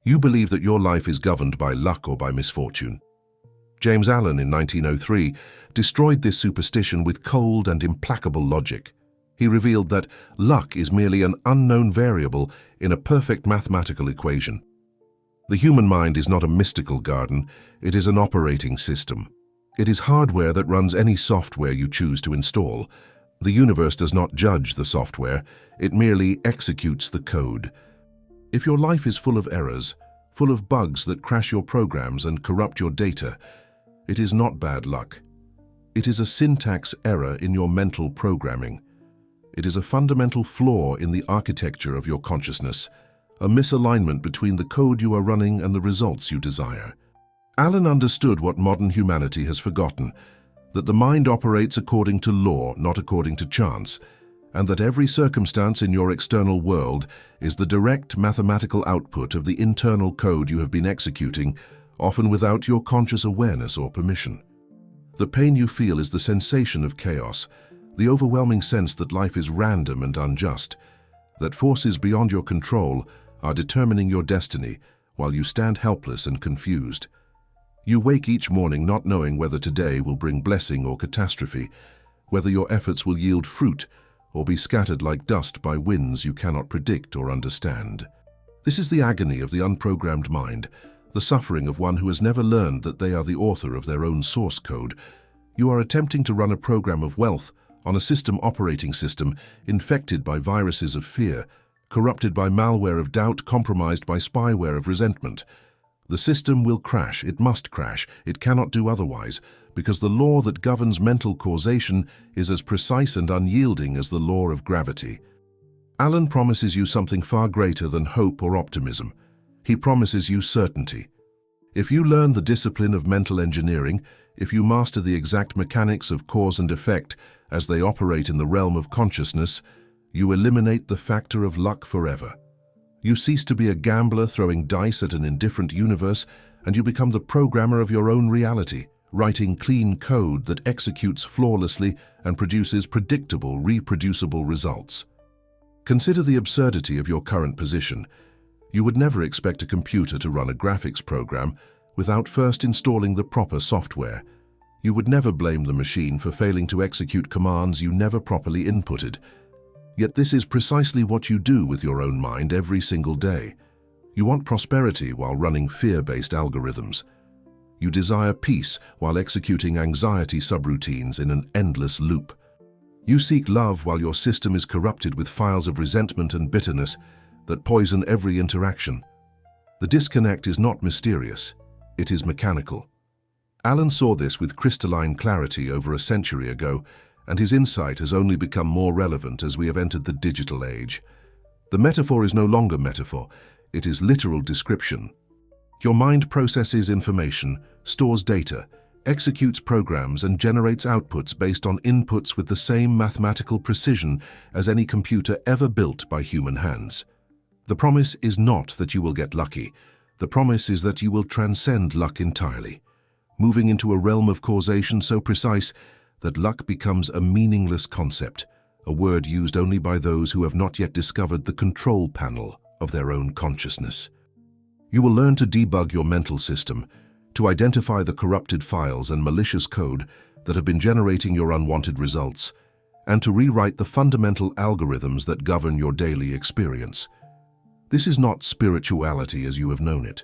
You believe that your life is governed by luck or by misfortune. James Allen in 1903 destroyed this superstition with cold and implacable logic. He revealed that luck is merely an unknown variable in a perfect mathematical equation. The human mind is not a mystical garden, it is an operating system. It is hardware that runs any software you choose to install. The universe does not judge the software, it merely executes the code. If your life is full of errors, full of bugs that crash your programs and corrupt your data, it is not bad luck. It is a syntax error in your mental programming. It is a fundamental flaw in the architecture of your consciousness, a misalignment between the code you are running and the results you desire. Allen understood what modern humanity has forgotten, that the mind operates according to law, not according to chance, and that every circumstance in your external world is the direct mathematical output of the internal code you have been executing, often without your conscious awareness or permission. The pain you feel is the sensation of chaos, the overwhelming sense that life is random and unjust, that forces beyond your control are determining your destiny while you stand helpless and confused. You wake each morning not knowing whether today will bring blessing or catastrophe, whether your efforts will yield fruit or be scattered like dust by winds you cannot predict or understand. This is the agony of the unprogrammed mind, the suffering of one who has never learned that they are the author of their own source code. You are attempting to run a program of wealth on a operating system infected by viruses of fear, corrupted by malware of doubt, compromised by spyware of resentment. The system will crash, it must crash, it cannot do otherwise, because the law that governs mental causation is as precise and unyielding as the law of gravity. Allen promises you something far greater than hope or optimism. He promises you certainty. If you learn the discipline of mental engineering, if you master the exact mechanics of cause and effect as they operate in the realm of consciousness, you eliminate the factor of luck forever. You cease to be a gambler throwing dice at an indifferent universe, and you become the programmer of your own reality, writing clean code that executes flawlessly and produces predictable, reproducible results. Consider the absurdity of your current position. You would never expect a computer to run a graphics program without first installing the proper software. You would never blame the machine for failing to execute commands you never properly inputted. Yet this is precisely what you do with your own mind every single day. You want prosperity while running fear-based algorithms. You desire peace while executing anxiety subroutines in an endless loop. You seek love while your system is corrupted with files of resentment and bitterness that poison every interaction. The disconnect is not mysterious, it is mechanical. Allen saw this with crystalline clarity over a century ago, and his insight has only become more relevant as we have entered the digital age. The metaphor is no longer metaphor, it is literal description. Your mind processes information, stores data, executes programs and generates outputs based on inputs with the same mathematical precision as any computer ever built by human hands. The promise is not that you will get lucky. The promise is that you will transcend luck entirely, moving into a realm of causation so precise that luck becomes a meaningless concept, a word used only by those who have not yet discovered the control panel of their own consciousness. You will learn to debug your mental system, to identify the corrupted files and malicious code that have been generating your unwanted results, and to rewrite the fundamental algorithms that govern your daily experience. This is not spirituality as you have known it.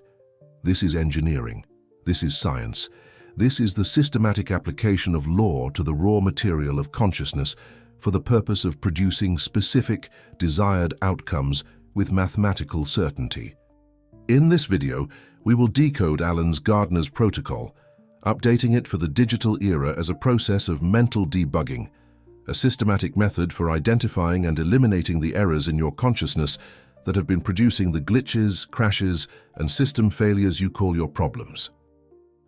This is engineering. This is science. This is the systematic application of law to the raw material of consciousness for the purpose of producing specific, desired outcomes with mathematical certainty. In this video, we will decode Allen's Gardner's protocol, updating it for the digital era as a process of mental debugging, a systematic method for identifying and eliminating the errors in your consciousness that have been producing the glitches, crashes, and system failures you call your problems.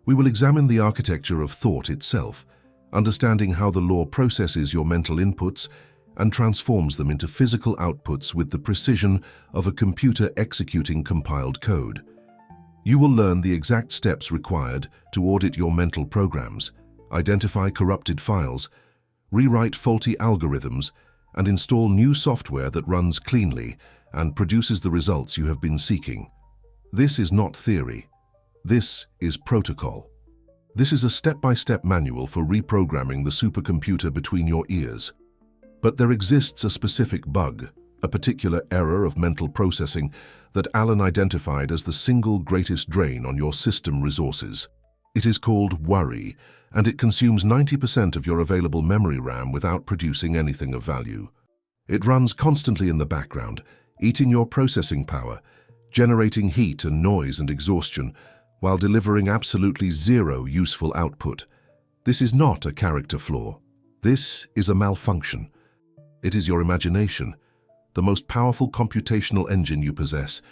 We will examine the architecture of thought itself, understanding how the law processes your mental inputs and transforms them into physical outputs with the precision of a computer executing compiled code. You will learn the exact steps required to audit your mental programs, identify corrupted files, rewrite faulty algorithms, and install new software that runs cleanly and produces the results you have been seeking. This is not theory. This is protocol. This is a step-by-step manual for reprogramming the supercomputer between your ears. But there exists a specific bug, a particular error of mental processing that Alan identified as the single greatest drain on your system resources. It is called worry, and it consumes 90% of your available memory RAM without producing anything of value. It runs constantly in the background, eating your processing power, generating heat and noise and exhaustion, while delivering absolutely zero useful output. This is not a character flaw. This is a malfunction. It is your imagination, the most powerful computational engine you possess,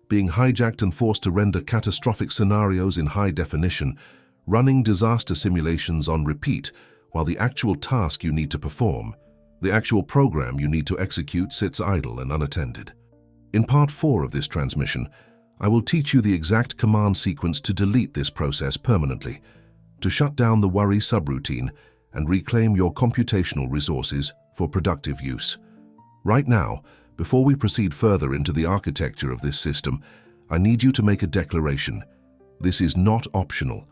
being hijacked and forced to render catastrophic scenarios in high definition, running disaster simulations on repeat, while the actual task you need to perform, the actual program you need to execute, sits idle and unattended. In part 4 of this transmission, I will teach you the exact command sequence to delete this process permanently, to shut down the worry subroutine and reclaim your computational resources for productive use. Right now, before we proceed further into the architecture of this system, I need you to make a declaration. This is not optional.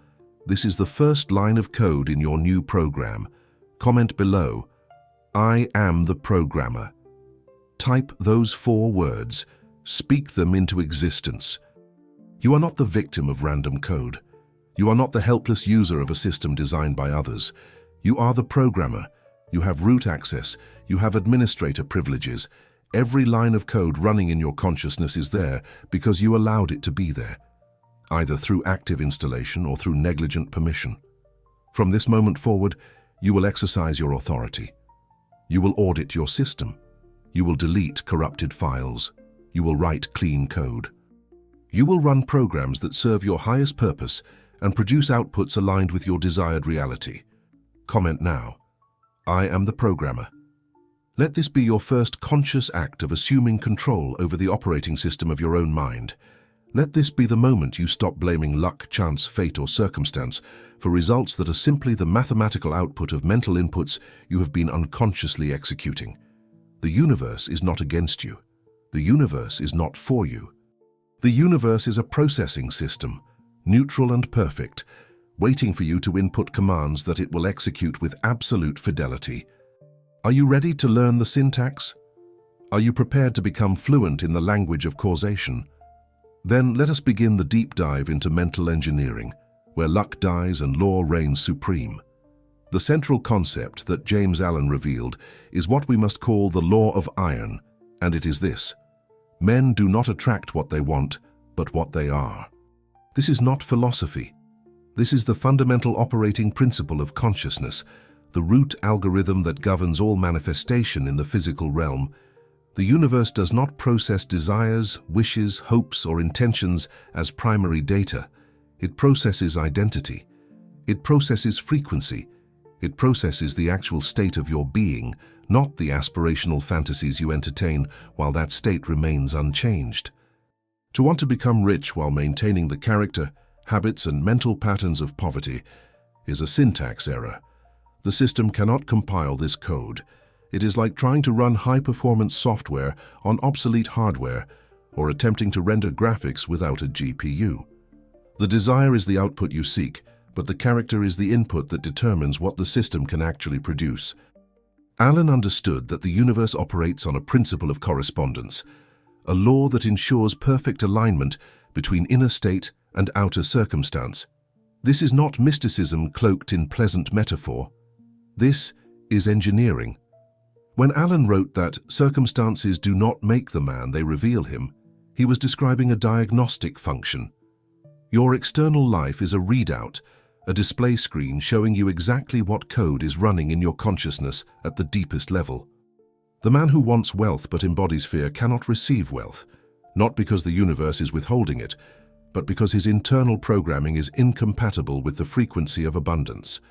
This is the first line of code in your new program. Comment below, "I am the programmer." Type those 4 words. Speak them into existence. You are not the victim of random code. You are not the helpless user of a system designed by others. You are the programmer. You have root access. You have administrator privileges. Every line of code running in your consciousness is there because you allowed it to be there, either through active installation or through negligent permission. From this moment forward, you will exercise your authority. You will audit your system. You will delete corrupted files. You will write clean code. You will run programs that serve your highest purpose and produce outputs aligned with your desired reality. Comment now, "I am the programmer." Let this be your first conscious act of assuming control over the operating system of your own mind. Let this be the moment you stop blaming luck, chance, fate, or circumstance for results that are simply the mathematical output of mental inputs you have been unconsciously executing. The universe is not against you. The universe is not for you. The universe is a processing system, neutral and perfect, waiting for you to input commands that it will execute with absolute fidelity. Are you ready to learn the syntax? Are you prepared to become fluent in the language of causation? Then let us begin the deep dive into mental engineering, where luck dies and law reigns supreme. The central concept that James Allen revealed is what we must call the law of iron, and it is this: men do not attract what they want, but what they are. This is not philosophy. This is the fundamental operating principle of consciousness, the root algorithm that governs all manifestation in the physical realm. The universe does not process desires, wishes, hopes, or intentions as primary data. It processes identity. It processes frequency. It processes the actual state of your being, not the aspirational fantasies you entertain while that state remains unchanged. To want to become rich while maintaining the character, habits, and mental patterns of poverty is a syntax error. The system cannot compile this code. It is like trying to run high-performance software on obsolete hardware or attempting to render graphics without a GPU. The desire is the output you seek, but the character is the input that determines what the system can actually produce. Allen understood that the universe operates on a principle of correspondence, a law that ensures perfect alignment between inner state and outer circumstance. This is not mysticism cloaked in pleasant metaphor. This is engineering. When Allen wrote that circumstances do not make the man, they reveal him, he was describing a diagnostic function. Your external life is a readout, a display screen showing you exactly what code is running in your consciousness at the deepest level. The man who wants wealth but embodies fear cannot receive wealth, not because the universe is withholding it, but because his internal programming is incompatible with the frequency of abundance.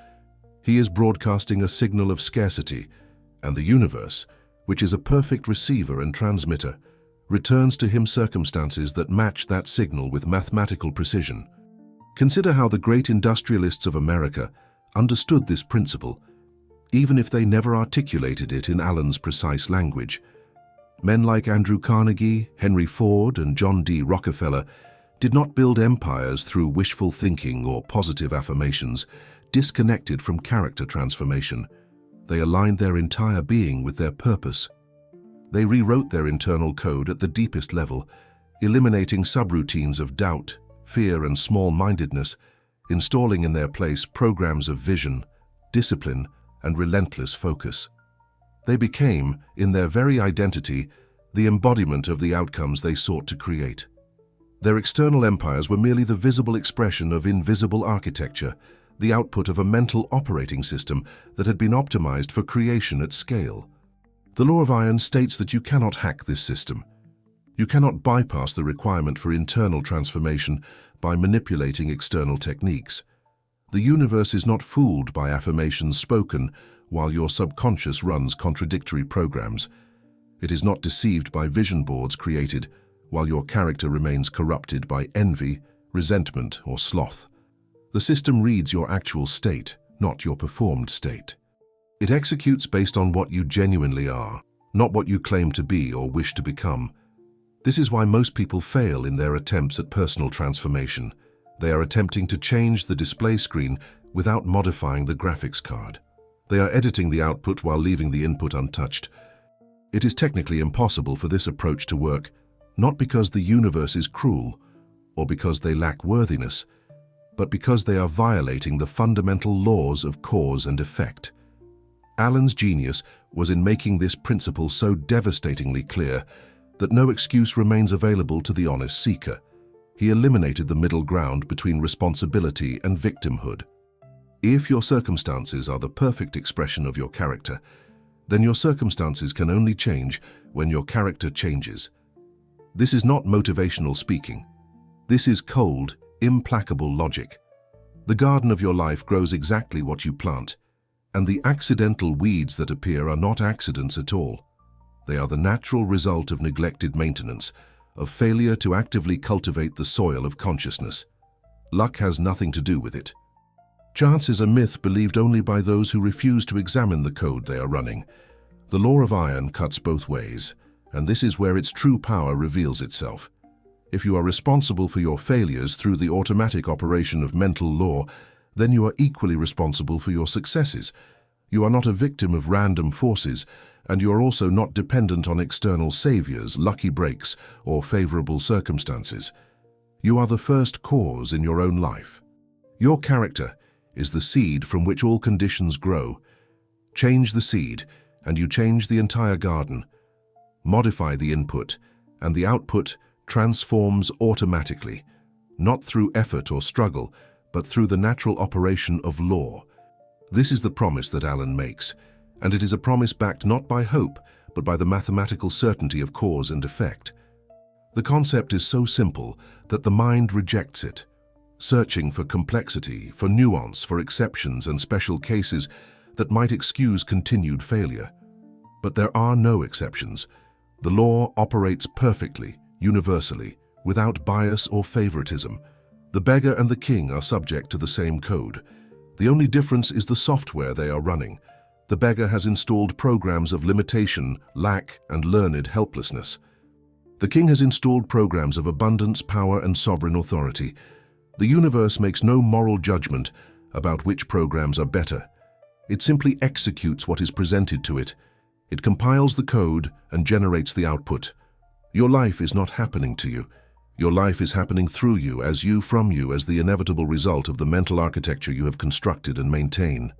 He is broadcasting a signal of scarcity, and the universe, which is a perfect receiver and transmitter, returns to him circumstances that match that signal with mathematical precision. Consider how the great industrialists of America understood this principle, even if they never articulated it in Allen's precise language. Men like Andrew Carnegie, Henry Ford, and John D. Rockefeller did not build empires through wishful thinking or positive affirmations, disconnected from character transformation. They aligned their entire being with their purpose. They rewrote their internal code at the deepest level, eliminating subroutines of doubt, fear, and small-mindedness, installing in their place programs of vision, discipline, and relentless focus. They became, in their very identity, the embodiment of the outcomes they sought to create. Their external empires were merely the visible expression of invisible architecture, the output of a mental operating system that had been optimized for creation at scale. The law of iron states that you cannot hack this system. You cannot bypass the requirement for internal transformation by manipulating external techniques. The universe is not fooled by affirmations spoken while your subconscious runs contradictory programs. It is not deceived by vision boards created while your character remains corrupted by envy, resentment, or sloth. The system reads your actual state, not your performed state. It executes based on what you genuinely are, not what you claim to be or wish to become. This is why most people fail in their attempts at personal transformation. They are attempting to change the display screen without modifying the graphics card. They are editing the output while leaving the input untouched. It is technically impossible for this approach to work, not because the universe is cruel or because they lack worthiness, but because they are violating the fundamental laws of cause and effect. Alan's genius was in making this principle so devastatingly clear that no excuse remains available to the honest seeker. He eliminated the middle ground between responsibility and victimhood. If your circumstances are the perfect expression of your character, then your circumstances can only change when your character changes. This is not motivational speaking. This is cold, implacable logic. The garden of your life grows exactly what you plant, and the accidental weeds that appear are not accidents at all. They are the natural result of neglected maintenance, of failure to actively cultivate the soil of consciousness. Luck has nothing to do with it. Chance is a myth believed only by those who refuse to examine the code they are running. The law of iron cuts both ways, and this is where its true power reveals itself. If you are responsible for your failures through the automatic operation of mental law, then you are equally responsible for your successes. You are not a victim of random forces, and you are also not dependent on external saviors, lucky breaks, or favorable circumstances. You are the first cause in your own life. Your character is the seed from which all conditions grow. Change the seed, and you change the entire garden. Modify the input, and the output transforms automatically, not through effort or struggle, but through the natural operation of law. This is the promise that Alan makes, and it is a promise backed not by hope, but by the mathematical certainty of cause and effect. The concept is so simple that the mind rejects it, searching for complexity, for nuance, for exceptions and special cases that might excuse continued failure. But there are no exceptions. The law operates perfectly, universally, without bias or favoritism. The beggar and the king are subject to the same code. The only difference is the software they are running. The beggar has installed programs of limitation, lack, and learned helplessness. The king has installed programs of abundance, power, and sovereign authority. The universe makes no moral judgment about which programs are better. It simply executes what is presented to it. It compiles the code and generates the output. Your life is not happening to you. Your life is happening through you, as you from you, as the inevitable result of the mental architecture you have constructed and maintain.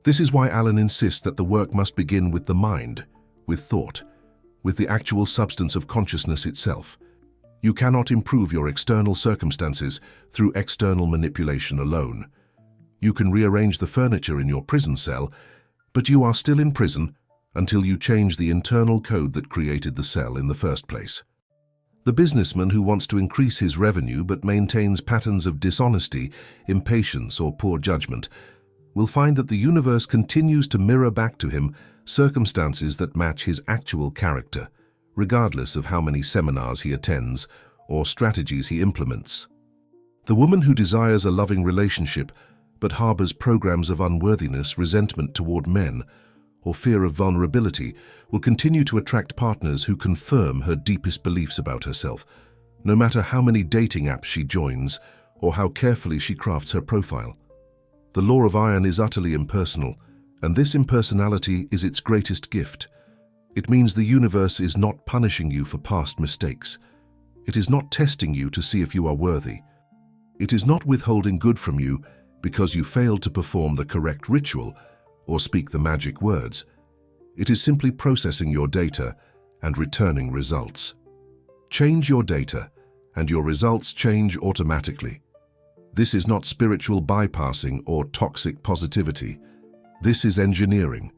This is why Alan insists that the work must begin with the mind, with thought, with the actual substance of consciousness itself. You cannot improve your external circumstances through external manipulation alone. You can rearrange the furniture in your prison cell, but you are still in prison until you change the internal code that created the cell in the first place. The businessman who wants to increase his revenue but maintains patterns of dishonesty, impatience, or poor judgment will find that the universe continues to mirror back to him circumstances that match his actual character, regardless of how many seminars he attends or strategies he implements. The woman who desires a loving relationship but harbors programs of unworthiness, resentment toward men, or fear of vulnerability will continue to attract partners who confirm her deepest beliefs about herself. no matter how many dating apps she joins or how carefully she crafts her profile. The law of iron is utterly impersonal, and this impersonality is its greatest gift. It means the universe is not punishing you for past mistakes. It is not testing you to see if you are worthy. It is not withholding good from you because you failed to perform the correct ritual or speak the magic words. It is simply processing your data and returning results. Change your data, and your results change automatically. This is not spiritual bypassing or toxic positivity. This is engineering.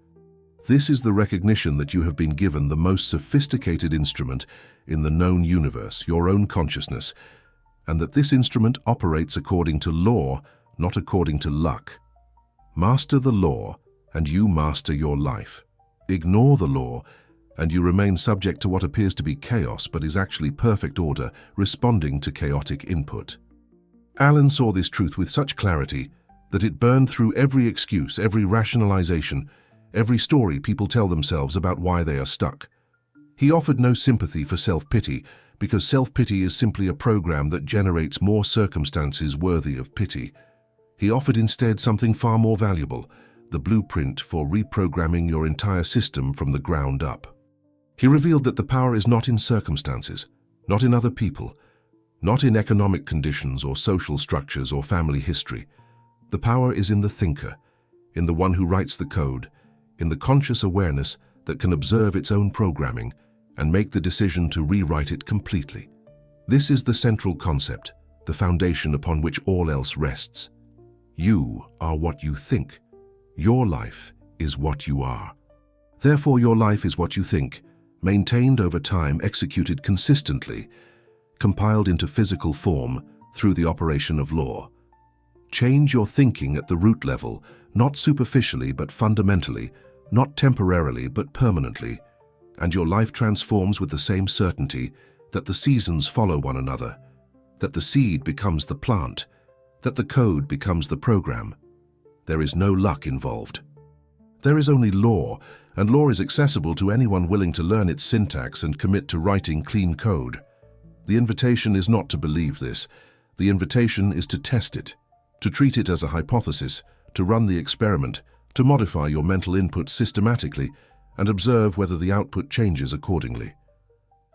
This is the recognition that you have been given the most sophisticated instrument in the known universe, your own consciousness, and that this instrument operates according to law, not according to luck. Master the law, and you master your life. Ignore the law, and you remain subject to what appears to be chaos but is actually perfect order, responding to chaotic input. Alan saw this truth with such clarity that it burned through every excuse, every rationalization, every story people tell themselves about why they are stuck. He offered no sympathy for self-pity, because self-pity is simply a program that generates more circumstances worthy of pity. He offered instead something far more valuable, the blueprint for reprogramming your entire system from the ground up. He revealed that the power is not in circumstances, not in other people, not in economic conditions or social structures or family history. The power is in the thinker, in the one who writes the code, in the conscious awareness that can observe its own programming and make the decision to rewrite it completely. This is the central concept, the foundation upon which all else rests. You are what you think. Your life is what you are. Therefore, your life is what you think, maintained over time, executed consistently, compiled into physical form through the operation of law. Change your thinking at the root level, not superficially but fundamentally, not temporarily but permanently, and your life transforms with the same certainty that the seasons follow one another, that the seed becomes the plant, that the code becomes the program. There is no luck involved. There is only law, and law is accessible to anyone willing to learn its syntax and commit to writing clean code. The invitation is not to believe this. The invitation is to test it, to treat it as a hypothesis, to run the experiment, to modify your mental input systematically and observe whether the output changes accordingly.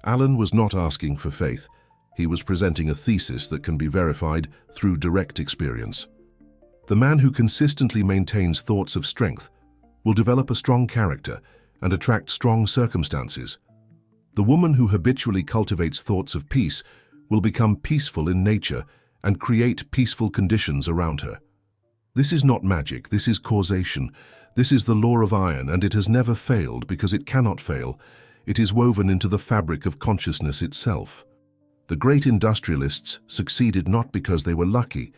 Alan was not asking for faith. He was presenting a thesis that can be verified through direct experience. The man who consistently maintains thoughts of strength will develop a strong character and attract strong circumstances. The woman who habitually cultivates thoughts of peace will become peaceful in nature and create peaceful conditions around her. This is not magic, this is causation. This is the law of iron, and it has never failed because it cannot fail. It is woven into the fabric of consciousness itself. The great industrialists succeeded not because they were lucky,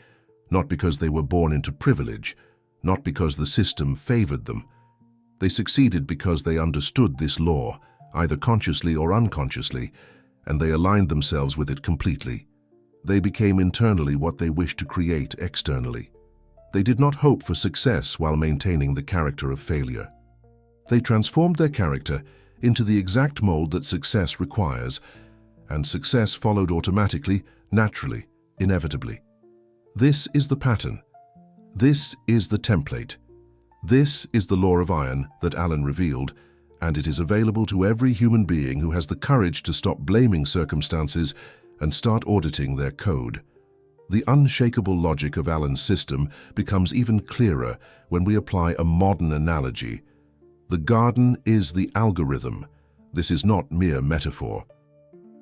not because they were born into privilege, not because the system favored them. They succeeded because they understood this law, either consciously or unconsciously, and they aligned themselves with it completely. They became internally what they wished to create externally. They did not hope for success while maintaining the character of failure. They transformed their character into the exact mold that success requires, and success followed automatically, naturally, inevitably. This is the pattern. This is the template. This is the law of iron that Alan revealed, and it is available to every human being who has the courage to stop blaming circumstances and start auditing their code. The unshakable logic of Alan's system becomes even clearer when we apply a modern analogy. The garden is the algorithm. This is not mere metaphor.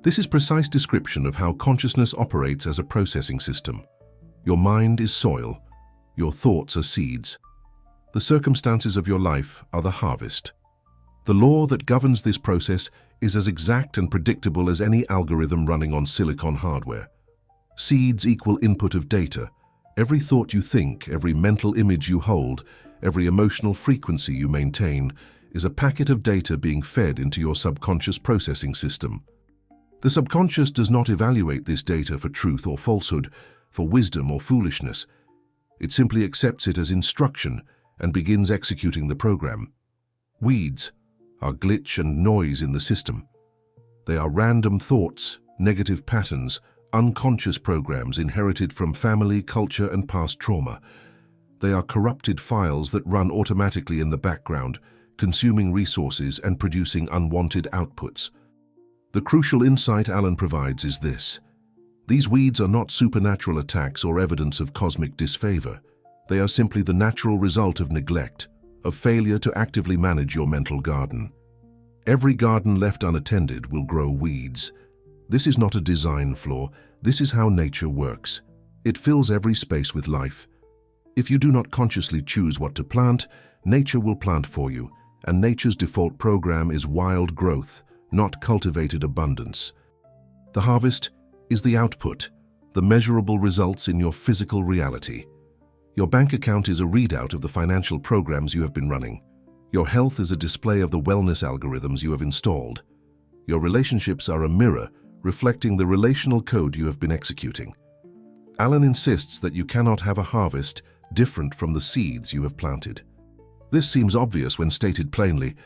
This is precise description of how consciousness operates as a processing system. Your mind is soil. Your thoughts are seeds. The circumstances of your life are the harvest. The law that governs this process is as exact and predictable as any algorithm running on silicon hardware. Seeds equal input of data. Every thought you think, every mental image you hold, every emotional frequency you maintain is a packet of data being fed into your subconscious processing system. The subconscious does not evaluate this data for truth or falsehood, for wisdom or foolishness. It simply accepts it as instruction and begins executing the program. Weeds are glitch and noise in the system. They are random thoughts, negative patterns, unconscious programs inherited from family, culture, and past trauma. They are corrupted files that run automatically in the background, consuming resources and producing unwanted outputs. The crucial insight Alan provides is this: these weeds are not supernatural attacks or evidence of cosmic disfavor. They are simply the natural result of neglect, of failure to actively manage your mental garden. Every garden left unattended will grow weeds. This is not a design flaw. This is how nature works. It fills every space with life. If you do not consciously choose what to plant, nature will plant for you, and nature's default program is wild growth, not cultivated abundance. The harvest is the output, the measurable results in your physical reality. Your bank account is a readout of the financial programs you have been running. Your health is a display of the wellness algorithms you have installed. Your relationships are a mirror reflecting the relational code you have been executing. Alan insists that you cannot have a harvest different from the seeds you have planted. This seems obvious when stated plainly,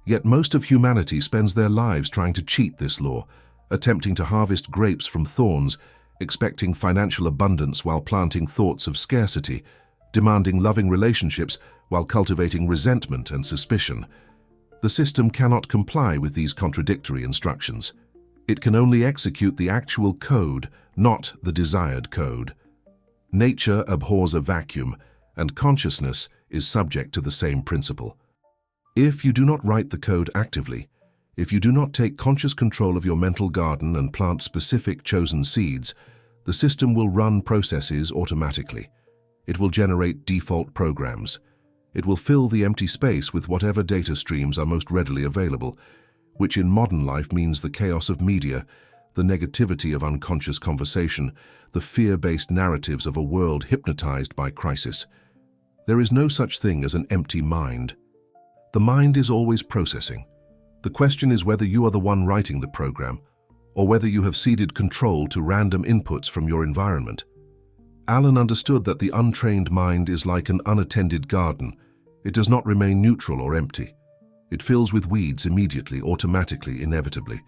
yet most of humanity spends their lives trying to cheat this law, attempting to harvest grapes from thorns, expecting financial abundance while planting thoughts of scarcity, demanding loving relationships while cultivating resentment and suspicion. The system cannot comply with these contradictory instructions. It can only execute the actual code, not the desired code. Nature abhors a vacuum, and consciousness is subject to the same principle. If you do not write the code actively, if you do not take conscious control of your mental garden and plant specific chosen seeds, the system will run processes automatically. It will generate default programs. It will fill the empty space with whatever data streams are most readily available, which in modern life means the chaos of media, the negativity of unconscious conversation, the fear-based narratives of a world hypnotized by crisis. There is no such thing as an empty mind. The mind is always processing. The question is whether you are the one writing the program, or whether you have ceded control to random inputs from your environment. Alan understood that the untrained mind is like an unattended garden. It does not remain neutral or empty. It fills with weeds immediately, automatically, inevitably.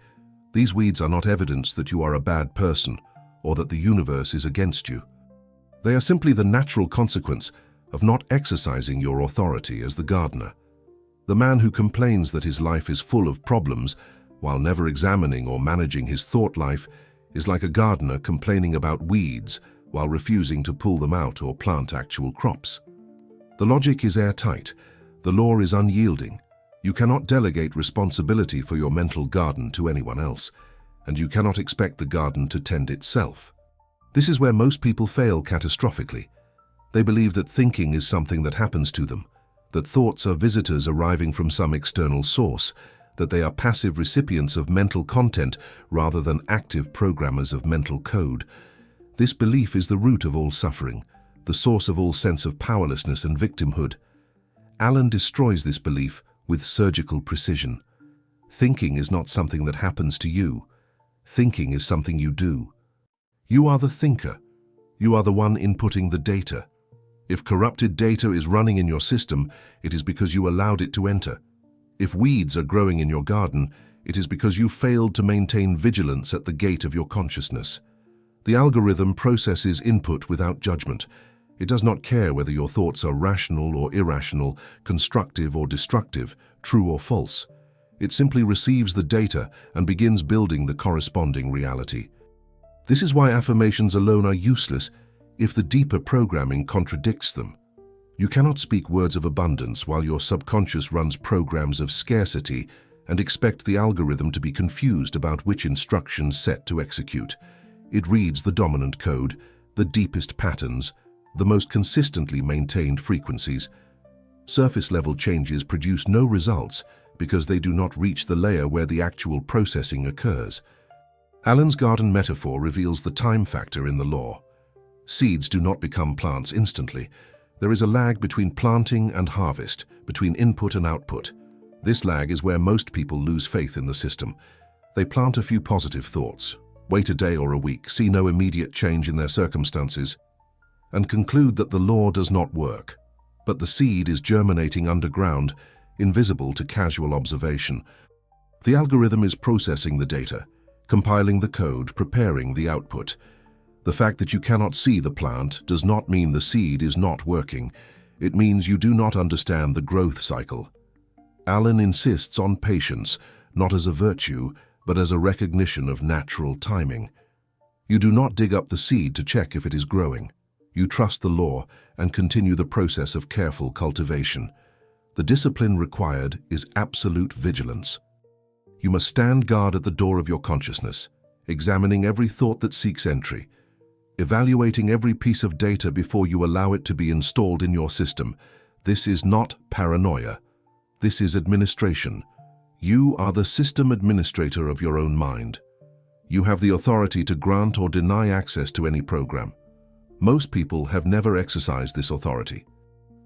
These weeds are not evidence that you are a bad person or that the universe is against you. They are simply the natural consequence of not exercising your authority as the gardener. The man who complains that his life is full of problems while never examining or managing his thought life is like a gardener complaining about weeds while refusing to pull them out or plant actual crops. The logic is airtight. The law is unyielding. You cannot delegate responsibility for your mental garden to anyone else, and you cannot expect the garden to tend itself. This is where most people fail catastrophically. They believe that thinking is something that happens to them, that thoughts are visitors arriving from some external source, that they are passive recipients of mental content rather than active programmers of mental code. This belief is the root of all suffering, the source of all sense of powerlessness and victimhood. Alan destroys this belief with surgical precision. Thinking is not something that happens to you. Thinking is something you do. You are the thinker. You are the one inputting the data. If corrupted data is running in your system, it is because you allowed it to enter. If weeds are growing in your garden, it is because you failed to maintain vigilance at the gate of your consciousness. The algorithm processes input without judgment. It does not care whether your thoughts are rational or irrational, constructive or destructive, true or false. It simply receives the data and begins building the corresponding reality. This is why affirmations alone are useless if the deeper programming contradicts them. You cannot speak words of abundance while your subconscious runs programs of scarcity and expect the algorithm to be confused about which instructions set to execute. It reads the dominant code, the deepest patterns, the most consistently maintained frequencies. Surface-level changes produce no results because they do not reach the layer where the actual processing occurs. Alan's garden metaphor reveals the time factor in the law. Seeds do not become plants instantly. There is a lag between planting and harvest, between input and output. This lag is where most people lose faith in the system. They plant a few positive thoughts, wait a day or a week, see no immediate change in their circumstances, and conclude that the law does not work. But the seed is germinating underground, invisible to casual observation. The algorithm is processing the data, compiling the code, preparing the output. The fact that you cannot see the plant does not mean the seed is not working. It means you do not understand the growth cycle. Alan insists on patience, not as a virtue, but as a recognition of natural timing. You do not dig up the seed to check if it is growing. You trust the law and continue the process of careful cultivation. The discipline required is absolute vigilance. You must stand guard at the door of your consciousness, examining every thought that seeks entry, evaluating every piece of data before you allow it to be installed in your system. This is not paranoia. This is administration. You are the system administrator of your own mind. You have the authority to grant or deny access to any program. Most people have never exercised this authority.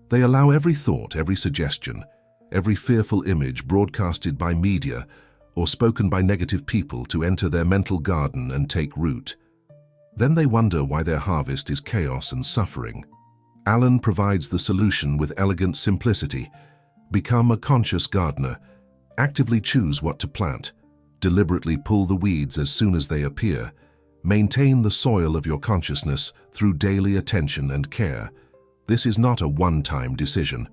They allow every thought, every suggestion, every fearful image broadcasted by media or spoken by negative people to enter their mental garden and take root. Then they wonder why their harvest is chaos and suffering. Alan provides the solution with elegant simplicity. Become a conscious gardener. Actively choose what to plant. Deliberately pull the weeds as soon as they appear. Maintain the soil of your consciousness through daily attention and care. This is not a one-time decision.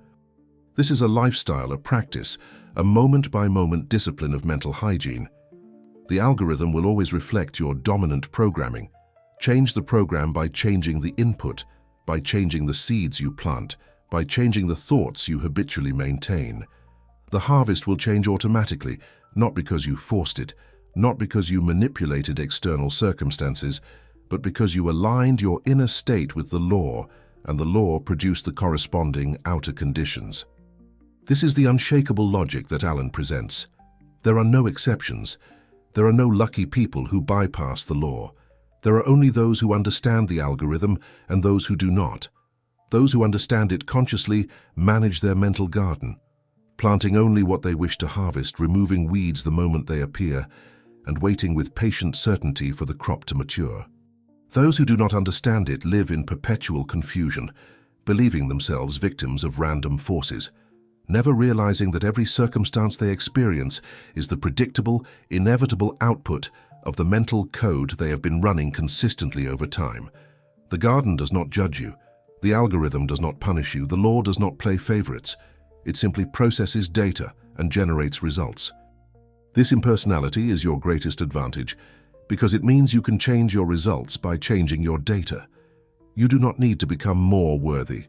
This is a lifestyle, a practice, a moment-by-moment discipline of mental hygiene. The algorithm will always reflect your dominant programming. Change the program by changing the input, by changing the seeds you plant, by changing the thoughts you habitually maintain. The harvest will change automatically, not because you forced it, not because you manipulated external circumstances, but because you aligned your inner state with the law, and the law produced the corresponding outer conditions. This is the unshakable logic that Alan presents. There are no exceptions. There are no lucky people who bypass the law. There are only those who understand the algorithm and those who do not. Those who understand it consciously manage their mental garden, planting only what they wish to harvest, removing weeds the moment they appear, and waiting with patient certainty for the crop to mature. Those who do not understand it live in perpetual confusion, believing themselves victims of random forces, never realizing that every circumstance they experience is the predictable, inevitable output of the mental code they have been running consistently over time. The garden does not judge you. The algorithm does not punish you. The law does not play favorites. It simply processes data and generates results. This impersonality is your greatest advantage because it means you can change your results by changing your data. You do not need to become more worthy.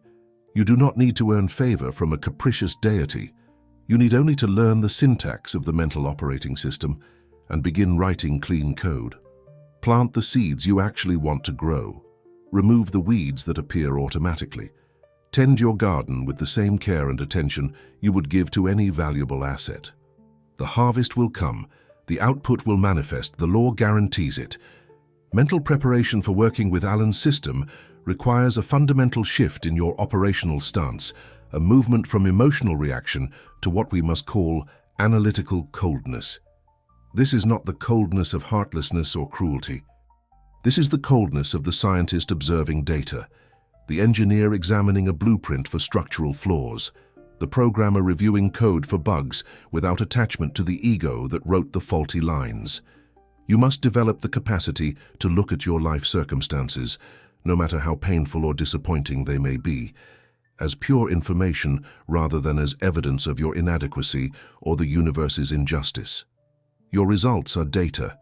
You do not need to earn favor from a capricious deity. You need only to learn the syntax of the mental operating system and begin writing clean code. Plant the seeds you actually want to grow. Remove the weeds that appear automatically. Tend your garden with the same care and attention you would give to any valuable asset. The harvest will come. The output will manifest. The law guarantees it. Mental preparation for working with Alan's system requires a fundamental shift in your operational stance, a movement from emotional reaction to what we must call analytical coldness. This is not the coldness of heartlessness or cruelty. This is the coldness of the scientist observing data, the engineer examining a blueprint for structural flaws, the programmer reviewing code for bugs without attachment to the ego that wrote the faulty lines. You must develop the capacity to look at your life circumstances, no matter how painful or disappointing they may be, as pure information rather than as evidence of your inadequacy or the universe's injustice. Your results are data.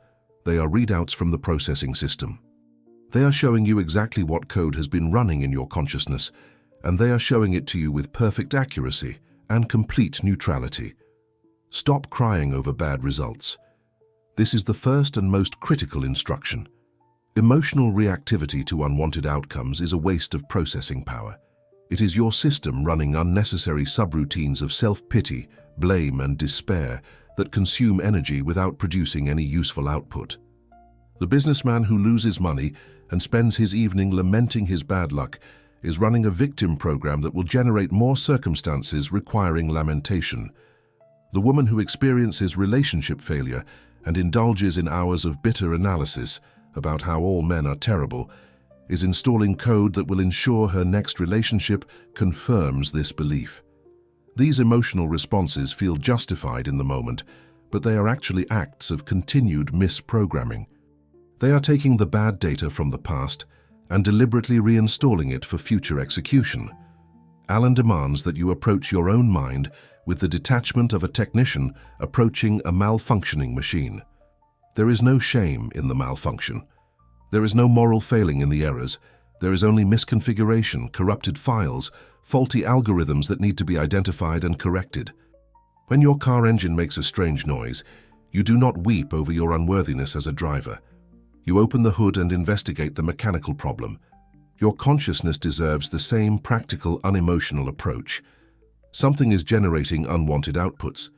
They are readouts from the processing system. They are showing you exactly what code has been running in your consciousness, and they are showing it to you with perfect accuracy and complete neutrality. Stop crying over bad results. This is the first and most critical instruction. Emotional reactivity to unwanted outcomes is a waste of processing power. It is your system running unnecessary subroutines of self-pity, blame, and despair that consume energy without producing any useful output. The businessman who loses money and spends his evening lamenting his bad luck is running a victim program that will generate more circumstances requiring lamentation. The woman who experiences relationship failure and indulges in hours of bitter analysis about how all men are terrible is installing code that will ensure her next relationship confirms this belief. These emotional responses feel justified in the moment, but they are actually acts of continued misprogramming. They are taking the bad data from the past and deliberately reinstalling it for future execution. Alan demands that you approach your own mind with the detachment of a technician approaching a malfunctioning machine. There is no shame in the malfunction. There is no moral failing in the errors. There is only misconfiguration, corrupted files, faulty algorithms that need to be identified and corrected. When your car engine makes a strange noise, you do not weep over your unworthiness as a driver. You open the hood and investigate the mechanical problem. Your consciousness deserves the same practical, unemotional approach. Something is generating unwanted outputs.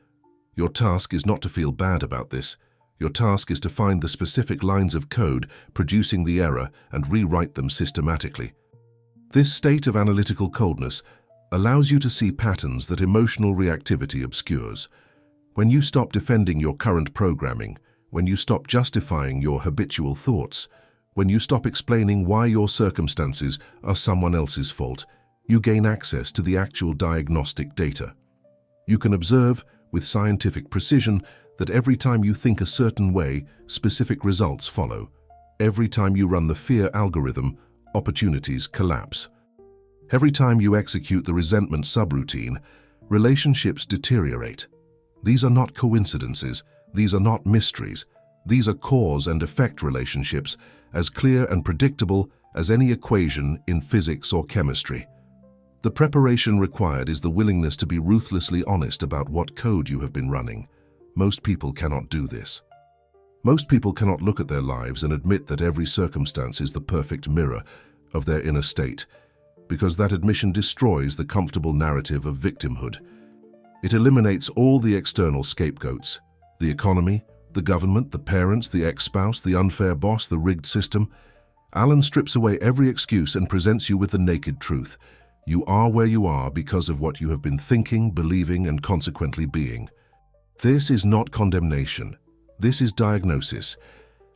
Your task is not to feel bad about this. Your task is to find the specific lines of code producing the error and rewrite them systematically. This state of analytical coldness allows you to see patterns that emotional reactivity obscures. When you stop defending your current programming, when you stop justifying your habitual thoughts, when you stop explaining why your circumstances are someone else's fault, you gain access to the actual diagnostic data. You can observe, with scientific precision, that every time you think a certain way, specific results follow. Every time you run the fear algorithm, opportunities collapse. Every time you execute the resentment subroutine, relationships deteriorate. These are not coincidences. These are not mysteries. These are cause and effect relationships, as clear and predictable as any equation in physics or chemistry. The preparation required is the willingness to be ruthlessly honest about what code you have been running. Most people cannot do this. Most people cannot look at their lives and admit that every circumstance is the perfect mirror of their inner state, because that admission destroys the comfortable narrative of victimhood. It eliminates all the external scapegoats: the economy, the government, the parents, the ex-spouse, the unfair boss, the rigged system. Alan strips away every excuse and presents you with the naked truth. You are where you are because of what you have been thinking, believing, and consequently being. This is not condemnation. This is diagnosis.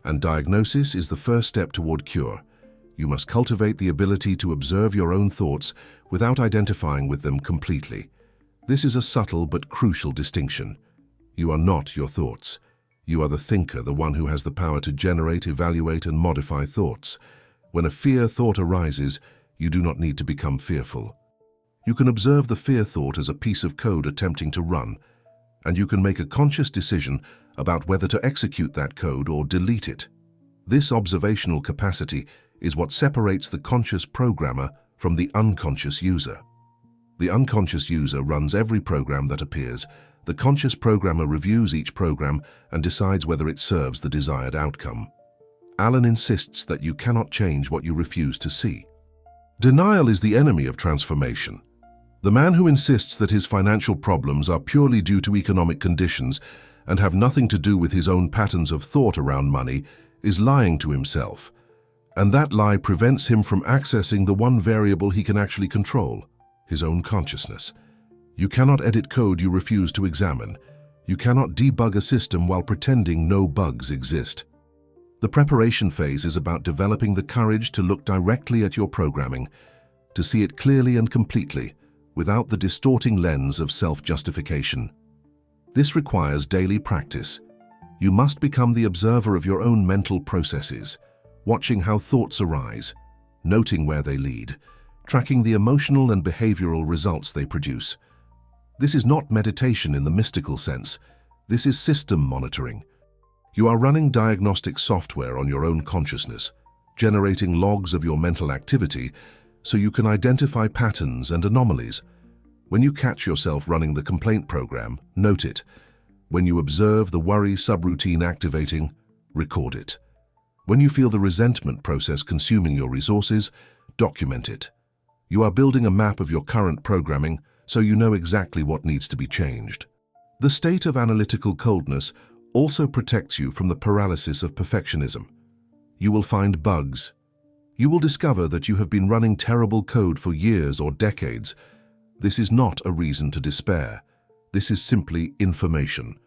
And diagnosis is the first step toward cure. You must cultivate the ability to observe your own thoughts without identifying with them completely. This is a subtle but crucial distinction. You are not your thoughts. You are the thinker, the one who has the power to generate, evaluate, and modify thoughts. When a fear thought arises, you do not need to become fearful. You can observe the fear thought as a piece of code attempting to run, and you can make a conscious decision about whether to execute that code or delete it. This observational capacity is what separates the conscious programmer from the unconscious user. The unconscious user runs every program that appears. The conscious programmer reviews each program and decides whether it serves the desired outcome. Alan insists that you cannot change what you refuse to see. Denial is the enemy of transformation. The man who insists that his financial problems are purely due to economic conditions and have nothing to do with his own patterns of thought around money is lying to himself, and that lie prevents him from accessing the one variable he can actually control: his own consciousness. You cannot edit code you refuse to examine. You cannot debug a system while pretending no bugs exist. The preparation phase is about developing the courage to look directly at your programming, to see it clearly and completely, without the distorting lens of self-justification. This requires daily practice. You must become the observer of your own mental processes, watching how thoughts arise, noting where they lead, tracking the emotional and behavioral results they produce. This is not meditation in the mystical sense. This is system monitoring. You are running diagnostic software on your own consciousness, generating logs of your mental activity so you can identify patterns and anomalies. When you catch yourself running the complaint program, note it. When you observe the worry subroutine activating, record it. When you feel the resentment process consuming your resources, document it. You are building a map of your current programming so you know exactly what needs to be changed. The state of analytical coldness also protects you from the paralysis of perfectionism. You will find bugs. You will discover that you have been running terrible code for years or decades. This is not a reason to despair. This is simply information.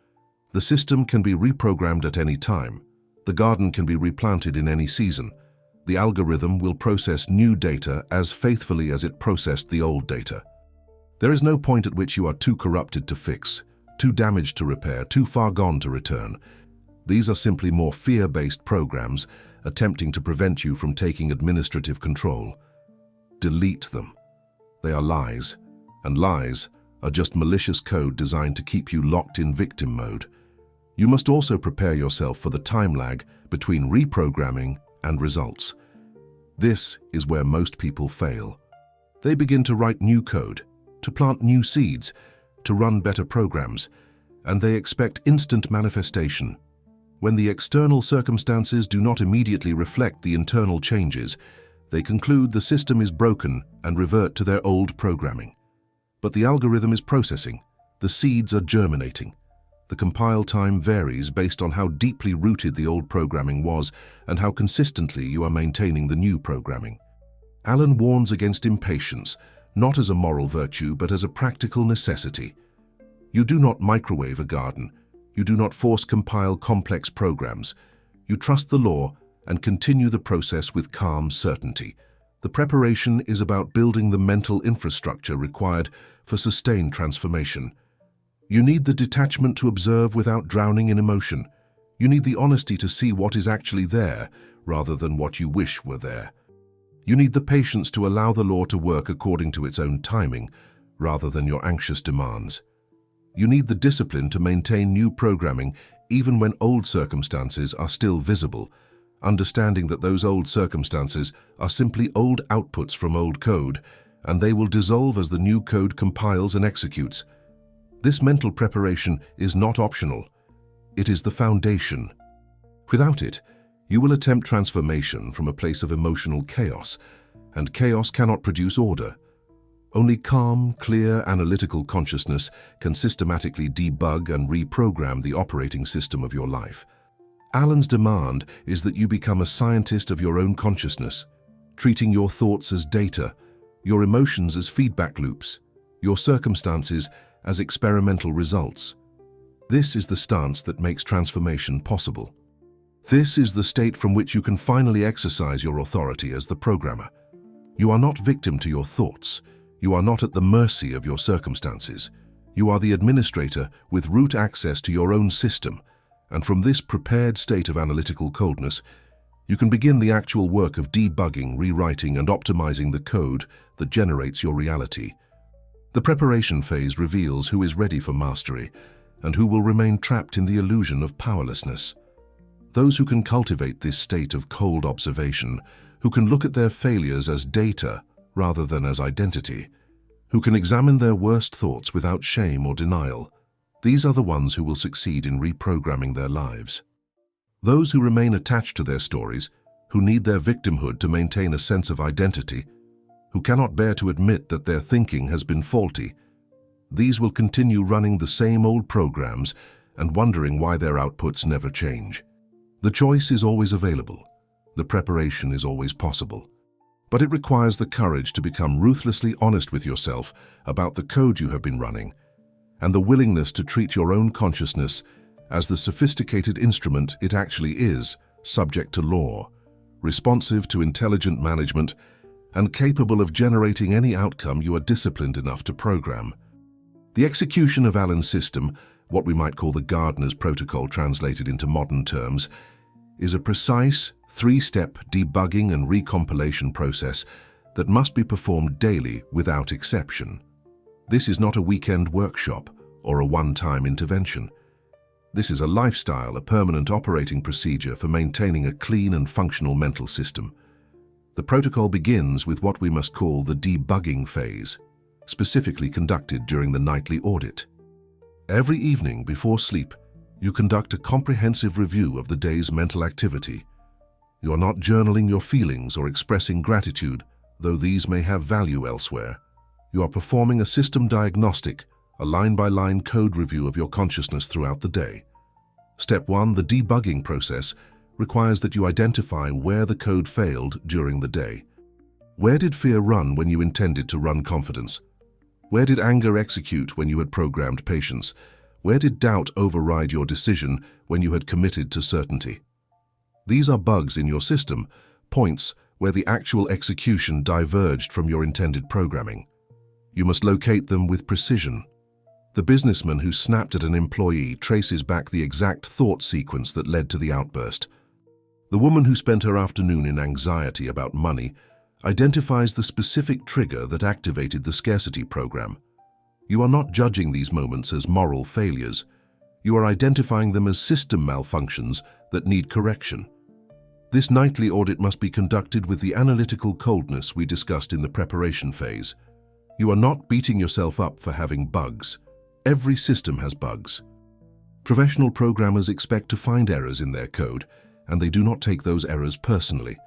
The system can be reprogrammed at any time. The garden can be replanted in any season. The algorithm will process new data as faithfully as it processed the old data. There is no point at which you are too corrupted to fix, too damaged to repair, too far gone to return. These are simply more fear-based programs attempting to prevent you from taking administrative control. Delete them. They are lies, and lies are just malicious code designed to keep you locked in victim mode. You must also prepare yourself for the time lag between reprogramming and results. This is where most people fail. They begin to write new code, to plant new seeds, to run better programs, and they expect instant manifestation. When the external circumstances do not immediately reflect the internal changes, they conclude the system is broken and revert to their old programming. But the algorithm is processing, the seeds are germinating. The compile time varies based on how deeply rooted the old programming was and how consistently you are maintaining the new programming. Alan warns against impatience, not as a moral virtue but as a practical necessity. You do not microwave a garden. You do not force compile complex programs. You trust the law and continue the process with calm certainty. The preparation is about building the mental infrastructure required for sustained transformation. You need the detachment to observe without drowning in emotion. You need the honesty to see what is actually there rather than what you wish were there. You need the patience to allow the law to work according to its own timing rather than your anxious demands. You need the discipline to maintain new programming even when old circumstances are still visible, understanding that those old circumstances are simply old outputs from old code, and they will dissolve as the new code compiles and executes. This mental preparation is not optional. It is the foundation. Without it, you will attempt transformation from a place of emotional chaos, and chaos cannot produce order. Only calm, clear, analytical consciousness can systematically debug and reprogram the operating system of your life. Alan's demand is that you become a scientist of your own consciousness, treating your thoughts as data, your emotions as feedback loops, your circumstances as experimental results. This is the stance that makes transformation possible. This is the state from which you can finally exercise your authority as the programmer. You are not victim to your thoughts. You are not at the mercy of your circumstances. You are the administrator with root access to your own system, and from this prepared state of analytical coldness, you can begin the actual work of debugging, rewriting, and optimizing the code that generates your reality. The preparation phase reveals who is ready for mastery and who will remain trapped in the illusion of powerlessness. Those who can cultivate this state of cold observation, who can look at their failures as data rather than as identity, who can examine their worst thoughts without shame or denial, these are the ones who will succeed in reprogramming their lives. Those who remain attached to their stories, who need their victimhood to maintain a sense of identity, who cannot bear to admit that their thinking has been faulty, these will continue running the same old programs and wondering why their outputs never change. The choice is always available. The preparation is always possible. But it requires the courage to become ruthlessly honest with yourself about the code you have been running, and the willingness to treat your own consciousness as the sophisticated instrument it actually is, subject to law, responsive to intelligent management, and capable of generating any outcome you are disciplined enough to program. The execution of Alan's system, what we might call the Gardener's protocol translated into modern terms, is a precise, three-step debugging and recompilation process that must be performed daily without exception. This is not a weekend workshop or a one-time intervention. This is a lifestyle, a permanent operating procedure for maintaining a clean and functional mental system. The protocol begins with what we must call the debugging phase, specifically conducted during the nightly audit. Every evening before sleep, you conduct a comprehensive review of the day's mental activity. You are not journaling your feelings or expressing gratitude, though these may have value elsewhere. You are performing a system diagnostic, a line-by-line code review of your consciousness throughout the day. Step 1, the debugging process, requires that you identify where the code failed during the day. Where did fear run when you intended to run confidence? Where did anger execute when you had programmed patience? Where did doubt override your decision when you had committed to certainty? These are bugs in your system, points where the actual execution diverged from your intended programming. You must locate them with precision. The businessman who snapped at an employee traces back the exact thought sequence that led to the outburst. The woman who spent her afternoon in anxiety about money identifies the specific trigger that activated the scarcity program. You are not judging these moments as moral failures. You are identifying them as system malfunctions that need correction. This nightly audit must be conducted with the analytical coldness we discussed in the preparation phase. You are not beating yourself up for having bugs. Every system has bugs. Professional programmers expect to find errors in their code, and they do not take those errors personally.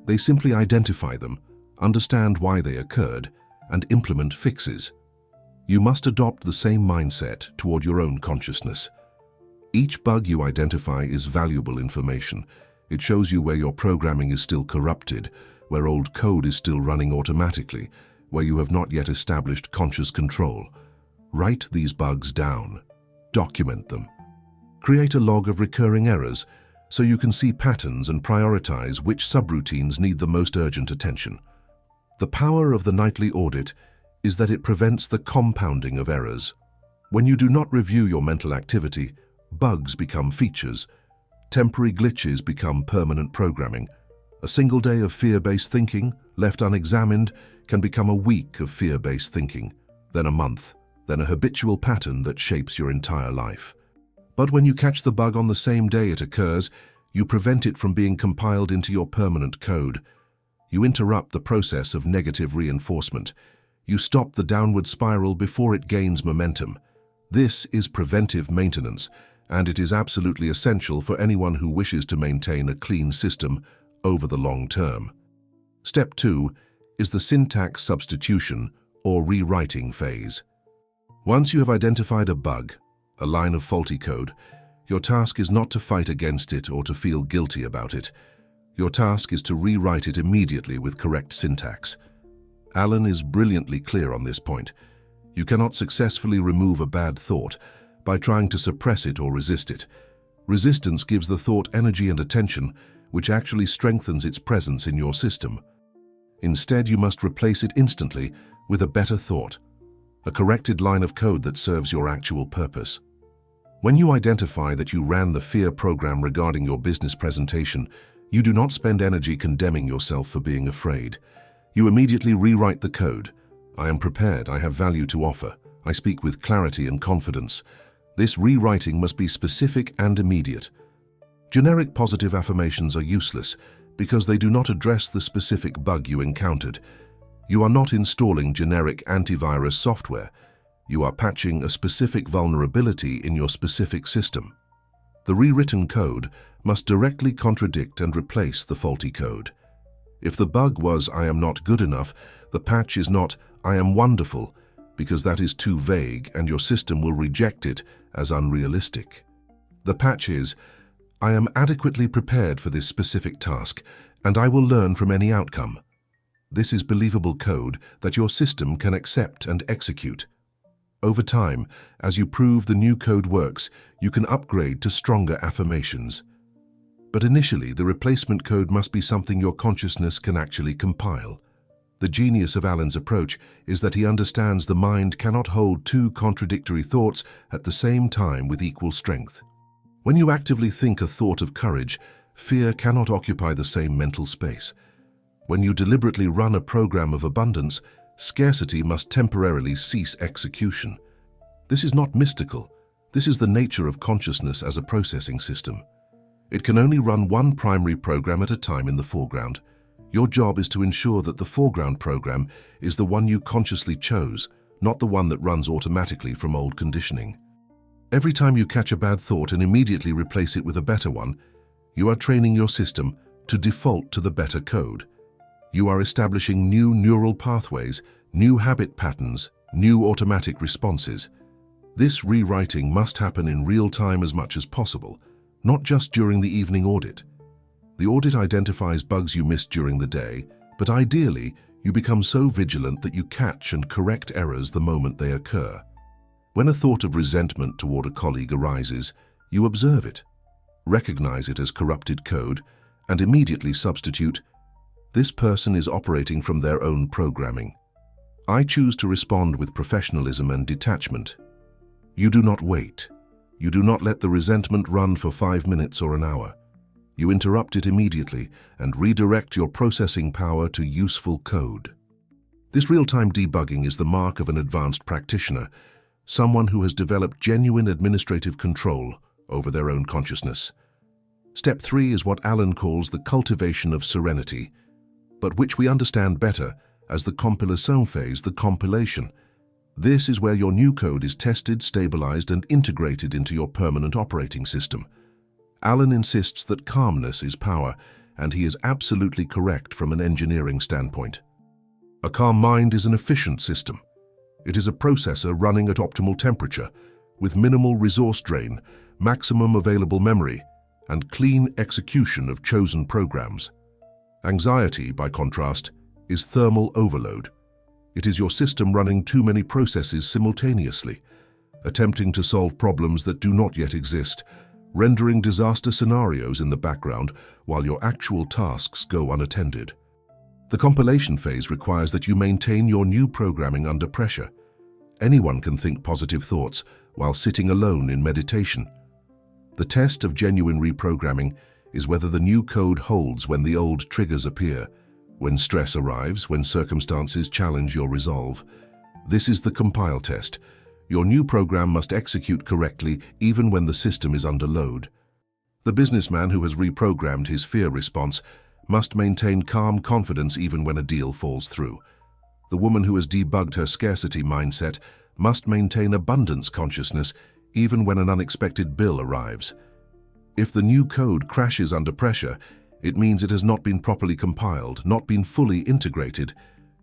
They simply identify them, understand why they occurred, and implement fixes. You must adopt the same mindset toward your own consciousness. Each bug you identify is valuable information. It shows you where your programming is still corrupted, where old code is still running automatically, where you have not yet established conscious control. Write these bugs down. Document them. Create a log of recurring errors so you can see patterns and prioritize which subroutines need the most urgent attention. The power of the nightly audit is that it prevents the compounding of errors. When you do not review your mental activity, bugs become features. Temporary glitches become permanent programming. A single day of fear-based thinking, left unexamined, can become a week of fear-based thinking, then a month, then a habitual pattern that shapes your entire life. But when you catch the bug on the same day it occurs, you prevent it from being compiled into your permanent code. You interrupt the process of negative reinforcement. You stop the downward spiral before it gains momentum. This is preventive maintenance, and it is absolutely essential for anyone who wishes to maintain a clean system over the long term. Step 2 is the syntax substitution or rewriting phase. Once you have identified a bug, a line of faulty code, your task is not to fight against it or to feel guilty about it. Your task is to rewrite it immediately with correct syntax. Alan is brilliantly clear on this point. You cannot successfully remove a bad thought by trying to suppress it or resist it. Resistance gives the thought energy and attention, which actually strengthens its presence in your system. Instead, you must replace it instantly with a better thought, a corrected line of code that serves your actual purpose. When you identify that you ran the fear program regarding your business presentation, you do not spend energy condemning yourself for being afraid. You immediately rewrite the code. I am prepared, I have value to offer. I speak with clarity and confidence. This rewriting must be specific and immediate. Generic positive affirmations are useless because they do not address the specific bug you encountered. You are not installing generic antivirus software. You are patching a specific vulnerability in your specific system. The rewritten code must directly contradict and replace the faulty code. If the bug was "I am not good enough," the patch is not "I am wonderful," because that is too vague and your system will reject it as unrealistic. The patch is "I am adequately prepared for this specific task and I will learn from any outcome." This is believable code that your system can accept and execute. Over time, as you prove the new code works, you can upgrade to stronger affirmations. But initially, the replacement code must be something your consciousness can actually compile. The genius of Alan's approach is that he understands the mind cannot hold two contradictory thoughts at the same time with equal strength. When you actively think a thought of courage, fear cannot occupy the same mental space. When you deliberately run a program of abundance, scarcity must temporarily cease execution. This is not mystical. This is the nature of consciousness as a processing system. It can only run one primary program at a time in the foreground. Your job is to ensure that the foreground program is the one you consciously chose, not the one that runs automatically from old conditioning. Every time you catch a bad thought and immediately replace it with a better one, you are training your system to default to the better code. You are establishing new neural pathways, new habit patterns, new automatic responses. This rewriting must happen in real time as much as possible, not just during the evening audit. The audit identifies bugs you missed during the day, but ideally, you become so vigilant that you catch and correct errors the moment they occur. When a thought of resentment toward a colleague arises, you observe it, recognize it as corrupted code, and immediately substitute, "This person is operating from their own programming. I choose to respond with professionalism and detachment." You do not wait. You do not let the resentment run for 5 minutes or an hour. You interrupt it immediately and redirect your processing power to useful code. This real-time debugging is the mark of an advanced practitioner, someone who has developed genuine administrative control over their own consciousness. Step 3 is what Alan calls the cultivation of serenity, but which we understand better as the compilation phase, the compilation. This is where your new code is tested, stabilized, and integrated into your permanent operating system. Alan insists that calmness is power, and he is absolutely correct from an engineering standpoint. A calm mind is an efficient system. It is a processor running at optimal temperature, with minimal resource drain, maximum available memory, and clean execution of chosen programs. Anxiety, by contrast, is thermal overload. It is your system running too many processes simultaneously, attempting to solve problems that do not yet exist, rendering disaster scenarios in the background while your actual tasks go unattended. The compilation phase requires that you maintain your new programming under pressure. Anyone can think positive thoughts while sitting alone in meditation. The test of genuine reprogramming is whether the new code holds when the old triggers appear, when stress arrives, when circumstances challenge your resolve. This is the compile test. Your new program must execute correctly even when the system is under load. The businessman who has reprogrammed his fear response must maintain calm confidence even when a deal falls through. The woman who has debugged her scarcity mindset must maintain abundance consciousness even when an unexpected bill arrives. If the new code crashes under pressure, it means it has not been properly compiled, not been fully integrated.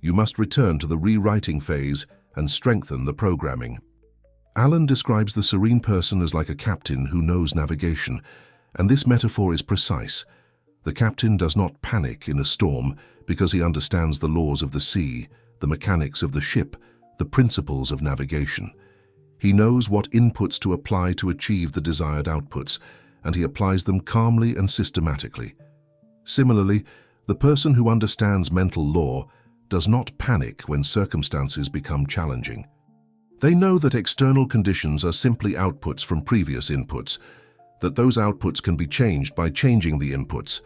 You must return to the rewriting phase and strengthen the programming. Alan describes the serene person as like a captain who knows navigation, and this metaphor is precise. The captain does not panic in a storm because he understands the laws of the sea, the mechanics of the ship, the principles of navigation. He knows what inputs to apply to achieve the desired outputs, and he applies them calmly and systematically. Similarly, the person who understands mental law does not panic when circumstances become challenging. They know that external conditions are simply outputs from previous inputs, that those outputs can be changed by changing the inputs,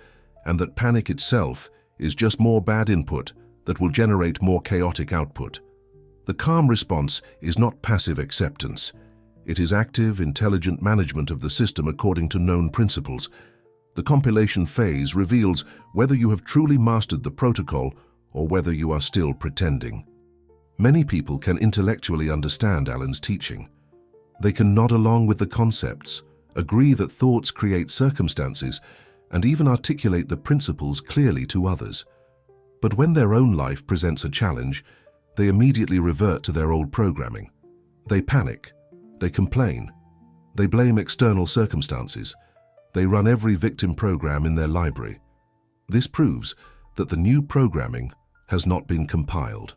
and that panic itself is just more bad input that will generate more chaotic output. The calm response is not passive acceptance. It is active, intelligent management of the system according to known principles. The compilation phase reveals whether you have truly mastered the protocol or whether you are still pretending. Many people can intellectually understand Alan's teaching. They can nod along with the concepts, agree that thoughts create circumstances, and even articulate the principles clearly to others. But when their own life presents a challenge, they immediately revert to their old programming. They panic, they complain, they blame external circumstances, they run every victim program in their library. This proves that the new programming has not been compiled.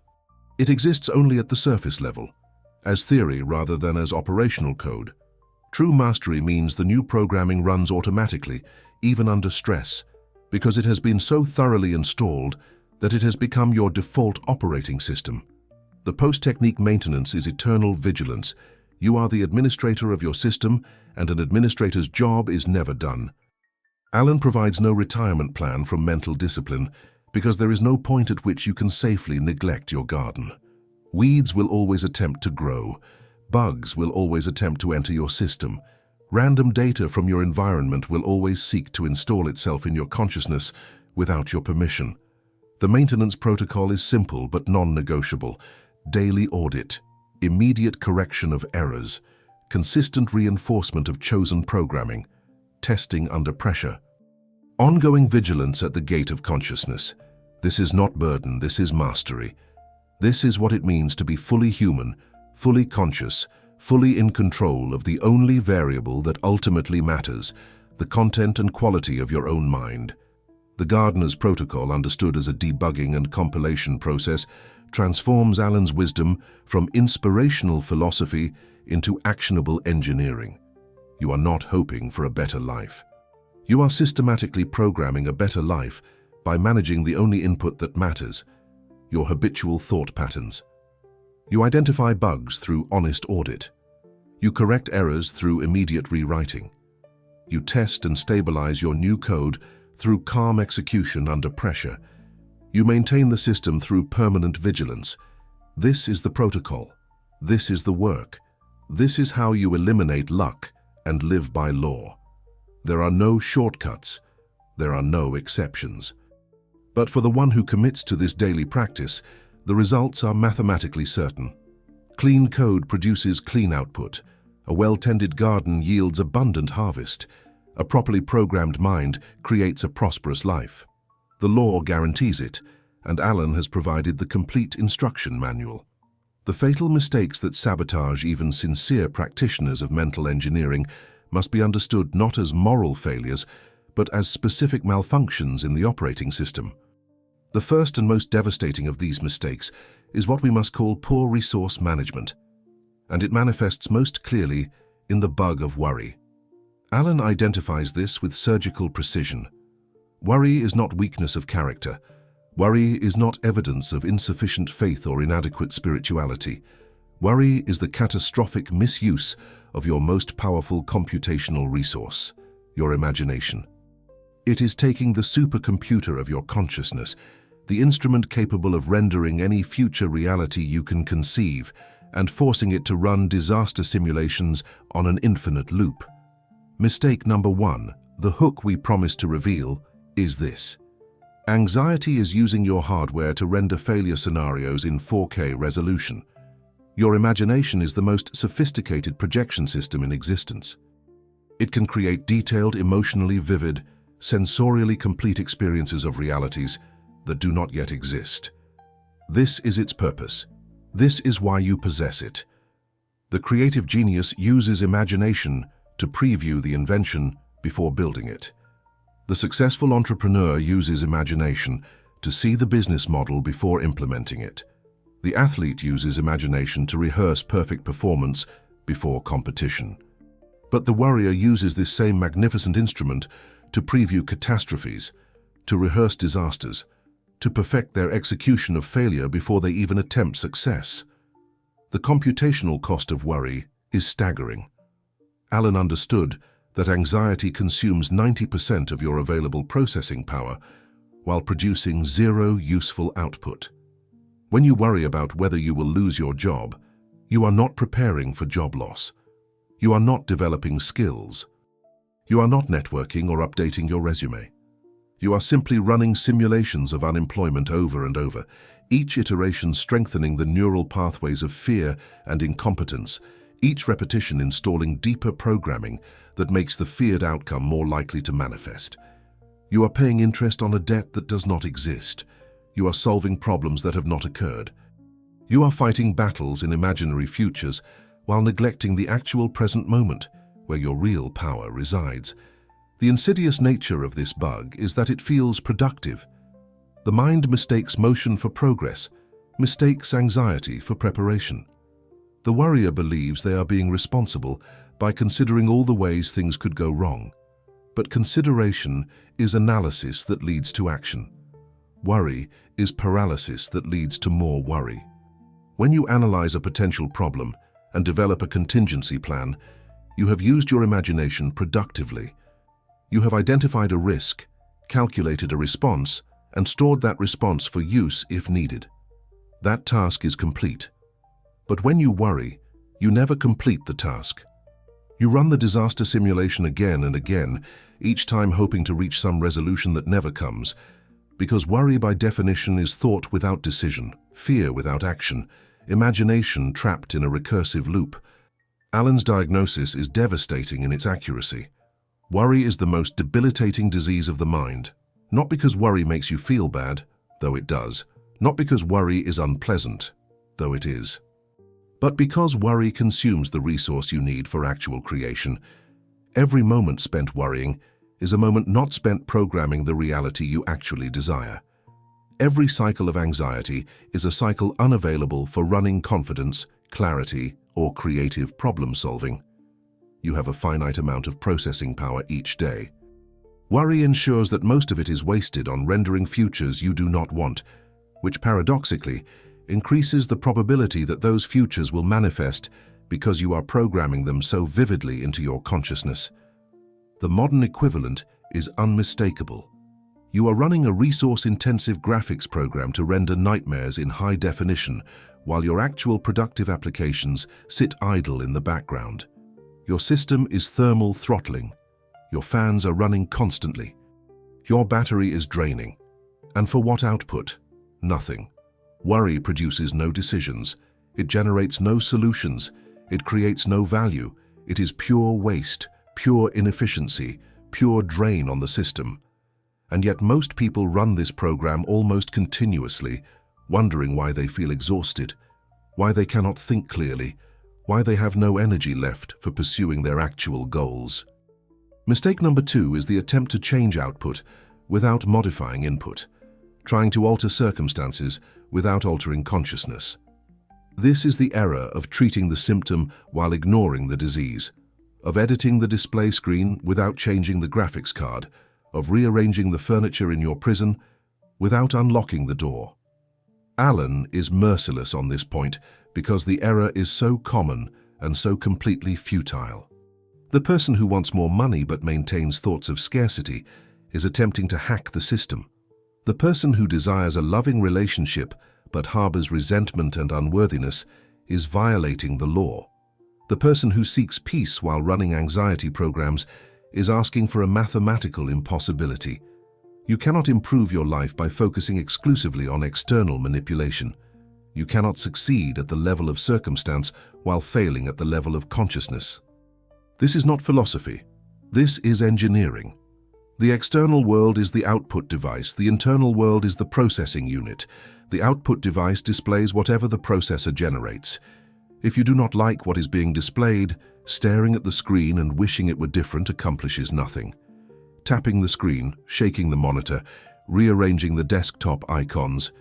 It exists only at the surface level, as theory rather than as operational code. True mastery means the new programming runs automatically, even under stress, because it has been so thoroughly installed that it has become your default operating system. The post-technique maintenance is eternal vigilance. You are the administrator of your system, and an administrator's job is never done. Alan provides no retirement plan from mental discipline because there is no point at which you can safely neglect your garden. Weeds will always attempt to grow. Bugs will always attempt to enter your system. Random data from your environment will always seek to install itself in your consciousness without your permission. The maintenance protocol is simple but non-negotiable. Daily audit, immediate correction of errors, consistent reinforcement of chosen programming, testing under pressure. Ongoing vigilance at the gate of consciousness. This is not burden, this is mastery. This is what it means to be fully human, fully conscious, fully in control of the only variable that ultimately matters, the content and quality of your own mind. The gardener's protocol, understood as a debugging and compilation process, transforms Alan's wisdom from inspirational philosophy into actionable engineering. You are not hoping for a better life. You are systematically programming a better life by managing the only input that matters, your habitual thought patterns. You identify bugs through honest audit. You correct errors through immediate rewriting. You test and stabilize your new code through calm execution under pressure. You maintain the system through permanent vigilance. This is the protocol. This is the work. This is how you eliminate luck and live by law. There are no shortcuts. There are no exceptions. But for the one who commits to this daily practice, the results are mathematically certain. Clean code produces clean output. A well-tended garden yields abundant harvest. A properly programmed mind creates a prosperous life. The law guarantees it, and Alan has provided the complete instruction manual. The fatal mistakes that sabotage even sincere practitioners of mental engineering must be understood not as moral failures, but as specific malfunctions in the operating system. The first and most devastating of these mistakes is what we must call poor resource management, and it manifests most clearly in the bug of worry. Alan identifies this with surgical precision. Worry is not weakness of character. Worry is not evidence of insufficient faith or inadequate spirituality. Worry is the catastrophic misuse of your most powerful computational resource, your imagination. It is taking the supercomputer of your consciousness, the instrument capable of rendering any future reality you can conceive, and forcing it to run disaster simulations on an infinite loop. Mistake number 1, the hook we promise to reveal, is this. Anxiety is using your hardware to render failure scenarios in 4K resolution. Your imagination is the most sophisticated projection system in existence. It can create detailed, emotionally vivid, sensorially complete experiences of realities that do not yet exist. This is its purpose. This is why you possess it. The creative genius uses imagination to preview the invention before building it. The successful entrepreneur uses imagination to see the business model before implementing it. The athlete uses imagination to rehearse perfect performance before competition. But the warrior uses this same magnificent instrument to preview catastrophes, to rehearse disasters, to perfect their execution of failure before they even attempt success. The computational cost of worry is staggering. Alan understood that anxiety consumes 90% of your available processing power while producing zero useful output. When you worry about whether you will lose your job, you are not preparing for job loss. You are not developing skills. You are not networking or updating your resume. You are simply running simulations of unemployment over and over, each iteration strengthening the neural pathways of fear and incompetence, each repetition installing deeper programming that makes the feared outcome more likely to manifest. You are paying interest on a debt that does not exist. You are solving problems that have not occurred. You are fighting battles in imaginary futures while neglecting the actual present moment where your real power resides. The insidious nature of this bug is that it feels productive. The mind mistakes motion for progress, mistakes anxiety for preparation. The worrier believes they are being responsible by considering all the ways things could go wrong. But consideration is analysis that leads to action. Worry is paralysis that leads to more worry. When you analyze a potential problem and develop a contingency plan, you have used your imagination productively. You have identified a risk, calculated a response, and stored that response for use if needed. That task is complete. But when you worry, you never complete the task. You run the disaster simulation again and again, each time hoping to reach some resolution that never comes, because worry by definition is thought without decision, fear without action, imagination trapped in a recursive loop. Alan's diagnosis is devastating in its accuracy. Worry is the most debilitating disease of the mind, not because worry makes you feel bad, though it does, not because worry is unpleasant, though it is, but because worry consumes the resource you need for actual creation. Every moment spent worrying is a moment not spent programming the reality you actually desire. Every cycle of anxiety is a cycle unavailable for running confidence, clarity, or creative problem solving. You have a finite amount of processing power each day. Worry ensures that most of it is wasted on rendering futures you do not want, which paradoxically increases the probability that those futures will manifest because you are programming them so vividly into your consciousness. The modern equivalent is unmistakable. You are running a resource-intensive graphics program to render nightmares in high definition, while your actual productive applications sit idle in the background. Your system is thermal throttling. Your fans are running constantly. Your battery is draining. And for what output? Nothing. Worry produces no decisions. It generates no solutions. It creates no value. It is pure waste, pure inefficiency, pure drain on the system. And yet most people run this program almost continuously, wondering why they feel exhausted, why they cannot think clearly, why they have no energy left for pursuing their actual goals. Mistake number 2 is the attempt to change output without modifying input, trying to alter circumstances without altering consciousness. This is the error of treating the symptom while ignoring the disease, of editing the display screen without changing the graphics card, of rearranging the furniture in your prison without unlocking the door. Alan is merciless on this point because the error is so common and so completely futile. The person who wants more money but maintains thoughts of scarcity is attempting to hack the system. The person who desires a loving relationship but harbors resentment and unworthiness is violating the law. The person who seeks peace while running anxiety programs is asking for a mathematical impossibility. You cannot improve your life by focusing exclusively on external manipulation. You cannot succeed at the level of circumstance while failing at the level of consciousness. This is not philosophy. This is engineering. The external world is the output device. The internal world is the processing unit. The output device displays whatever the processor generates. If you do not like what is being displayed, staring at the screen and wishing it were different accomplishes nothing. Tapping the screen, shaking the monitor, rearranging the desktop icons,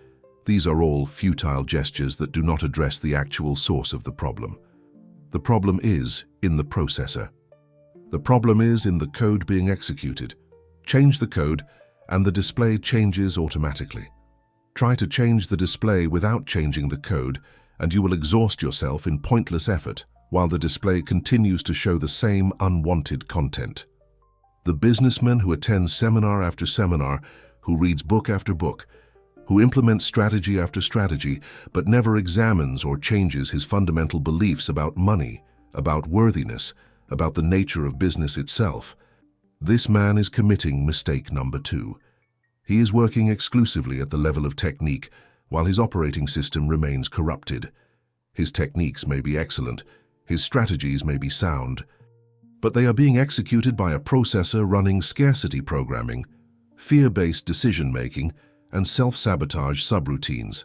these are all futile gestures that do not address the actual source of the problem. The problem is in the processor. The problem is in the code being executed. Change the code and the display changes automatically. Try to change the display without changing the code, and you will exhaust yourself in pointless effort while the display continues to show the same unwanted content. The businessman who attends seminar after seminar, who reads book after book, who implements strategy after strategy, but never examines or changes his fundamental beliefs about money, about worthiness, about the nature of business itself, this man is committing mistake number 2. He is working exclusively at the level of technique, while his operating system remains corrupted. His techniques may be excellent, his strategies may be sound, but they are being executed by a processor running scarcity programming, fear-based decision-making, and self-sabotage subroutines.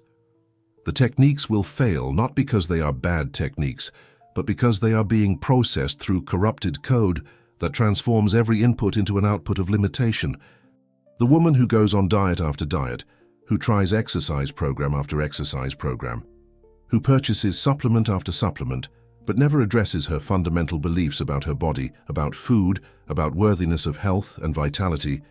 The techniques will fail not because they are bad techniques, but because they are being processed through corrupted code that transforms every input into an output of limitation. The woman who goes on diet after diet, who tries exercise program after exercise program, who purchases supplement after supplement, but never addresses her fundamental beliefs about her body, about food, about worthiness of health and vitality,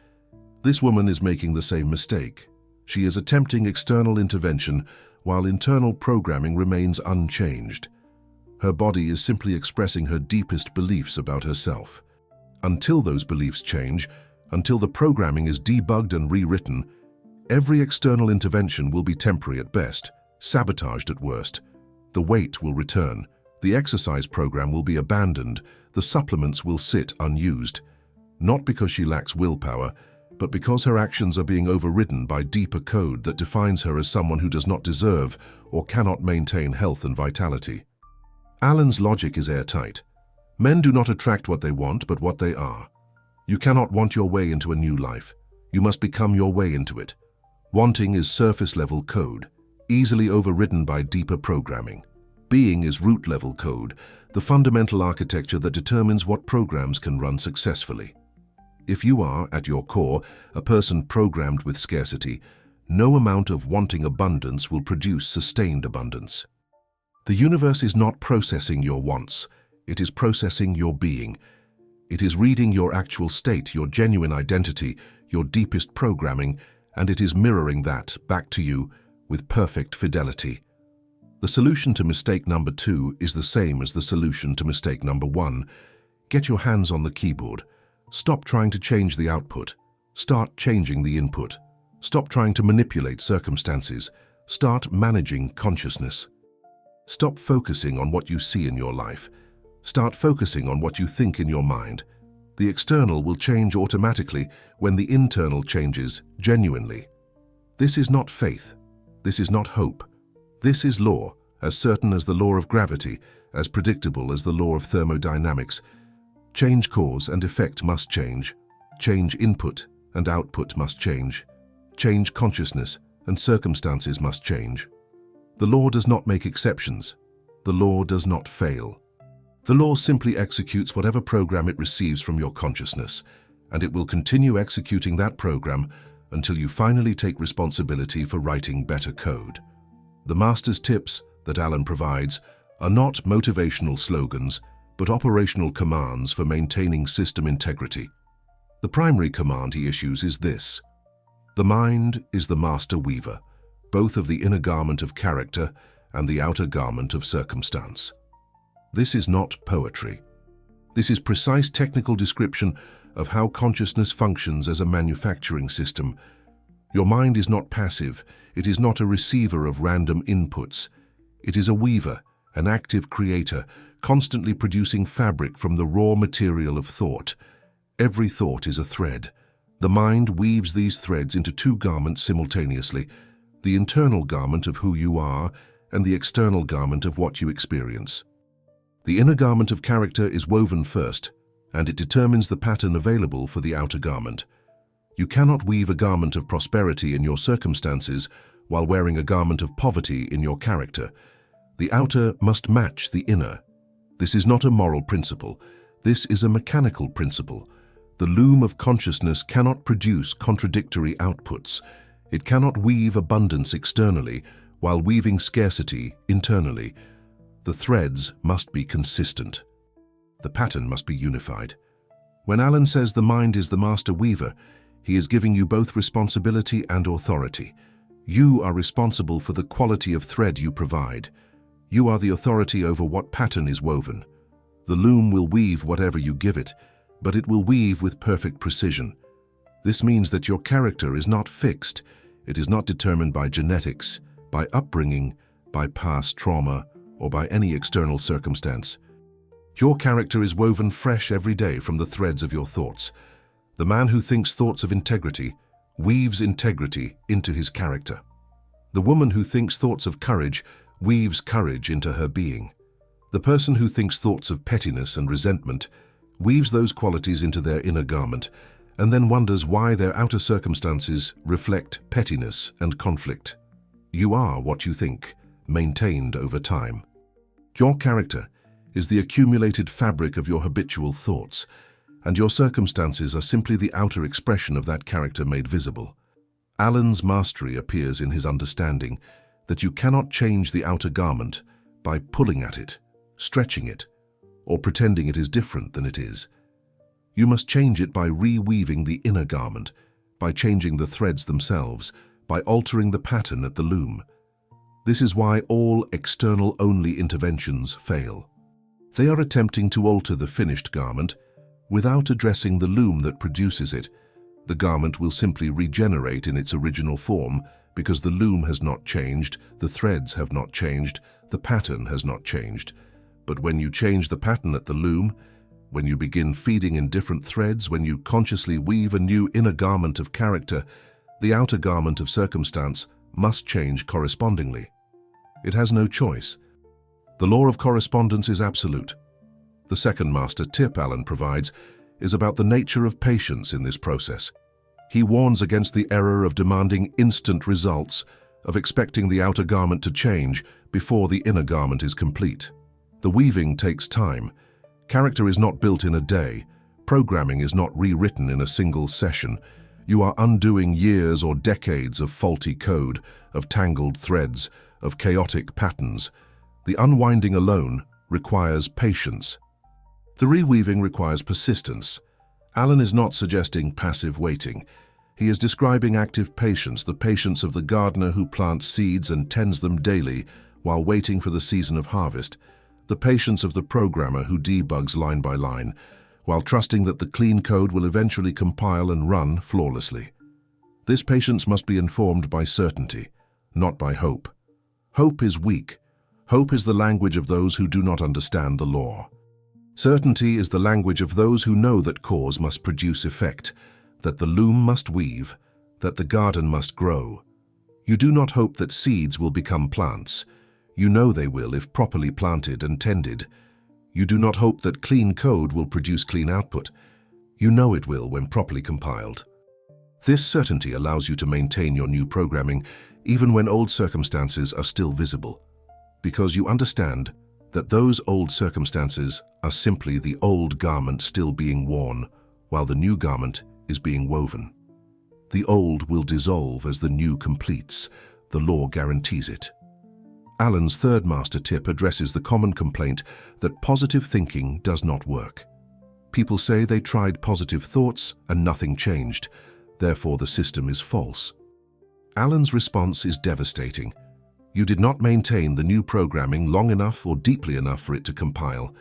this woman is making the same mistake. She is attempting external intervention while internal programming remains unchanged. Her body is simply expressing her deepest beliefs about herself. Until those beliefs change, until the programming is debugged and rewritten, every external intervention will be temporary at best, sabotaged at worst. The weight will return, the exercise program will be abandoned, the supplements will sit unused. Not because she lacks willpower, but because her actions are being overridden by deeper code that defines her as someone who does not deserve or cannot maintain health and vitality. Alan's logic is airtight. Men do not attract what they want, but what they are. You cannot want your way into a new life. You must become your way into it. Wanting is surface-level code, easily overridden by deeper programming. Being is root-level code, the fundamental architecture that determines what programs can run successfully. If you are, at your core, a person programmed with scarcity, no amount of wanting abundance will produce sustained abundance. The universe is not processing your wants, it is processing your being. It is reading your actual state, your genuine identity, your deepest programming, and it is mirroring that back to you with perfect fidelity. The solution to mistake number 2 is the same as the solution to mistake number 1. Get your hands on the keyboard. Stop trying to change the output. Start changing the input. Stop trying to manipulate circumstances. Start managing consciousness. Stop focusing on what you see in your life. Start focusing on what you think in your mind. The external will change automatically when the internal changes genuinely. This is not faith. This is not hope. This is law, as certain as the law of gravity, as predictable as the law of thermodynamics. Change cause and effect must change. Change input and output must change. Change consciousness and circumstances must change. The law does not make exceptions. The law does not fail. The law simply executes whatever program it receives from your consciousness, and it will continue executing that program until you finally take responsibility for writing better code. The master's tips that Alan provides are not motivational slogans, but operational commands for maintaining system integrity. The primary command he issues is this: the mind is the master weaver, both of the inner garment of character and the outer garment of circumstance. This is not poetry. This is precise technical description of how consciousness functions as a manufacturing system. Your mind is not passive. It is not a receiver of random inputs. It is a weaver, an active creator, constantly producing fabric from the raw material of thought. Every thought is a thread. The mind weaves these threads into two garments simultaneously, the internal garment of who you are and the external garment of what you experience. The inner garment of character is woven first, and it determines the pattern available for the outer garment. You cannot weave a garment of prosperity in your circumstances while wearing a garment of poverty in your character. The outer must match the inner. This is not a moral principle. This is a mechanical principle. The loom of consciousness cannot produce contradictory outputs. It cannot weave abundance externally while weaving scarcity internally. The threads must be consistent. The pattern must be unified. When Alan says the mind is the master weaver, he is giving you both responsibility and authority. You are responsible for the quality of thread you provide. You are the authority over what pattern is woven. The loom will weave whatever you give it, but it will weave with perfect precision. This means that your character is not fixed. It is not determined by genetics, by upbringing, by past trauma, or by any external circumstance. Your character is woven fresh every day from the threads of your thoughts. The man who thinks thoughts of integrity weaves integrity into his character. The woman who thinks thoughts of courage weaves courage into her being. The person who thinks thoughts of pettiness and resentment weaves those qualities into their inner garment and then wonders why their outer circumstances reflect pettiness and conflict. You are what you think, maintained over time. Your character is the accumulated fabric of your habitual thoughts, and your circumstances are simply the outer expression of that character made visible. Alan's mastery appears in his understanding that you cannot change the outer garment by pulling at it, stretching it, or pretending it is different than it is. You must change it by reweaving the inner garment, by changing the threads themselves, by altering the pattern at the loom. This is why all external-only interventions fail. They are attempting to alter the finished garment without addressing the loom that produces it. The garment will simply regenerate in its original form because the loom has not changed, the threads have not changed, the pattern has not changed. But when you change the pattern at the loom, when you begin feeding in different threads, when you consciously weave a new inner garment of character, the outer garment of circumstance must change correspondingly. It has no choice. The law of correspondence is absolute. The second master tip Alan provides is about the nature of patience in this process. He warns against the error of demanding instant results, of expecting the outer garment to change before the inner garment is complete. The weaving takes time. Character is not built in a day. Programming is not rewritten in a single session. You are undoing years or decades of faulty code, of tangled threads, of chaotic patterns. The unwinding alone requires patience. The reweaving requires persistence. Alan is not suggesting passive waiting. He is describing active patience, the patience of the gardener who plants seeds and tends them daily while waiting for the season of harvest, the patience of the programmer who debugs line by line, while trusting that the clean code will eventually compile and run flawlessly. This patience must be informed by certainty, not by hope. Hope is weak. Hope is the language of those who do not understand the law. Certainty is the language of those who know that cause must produce effect, that the loom must weave, that the garden must grow. You do not hope that seeds will become plants. You know they will if properly planted and tended. You do not hope that clean code will produce clean output. You know it will when properly compiled. This certainty allows you to maintain your new programming even when old circumstances are still visible, because you understand that those old circumstances are simply the old garment still being worn while the new garment is being woven. The old will dissolve as the new completes. The law guarantees it. Alan's third master tip addresses the common complaint that positive thinking does not work. People say they tried positive thoughts and nothing changed, therefore the system is false. Alan's response is devastating. You did not maintain the new programming long enough or deeply enough for it to compile.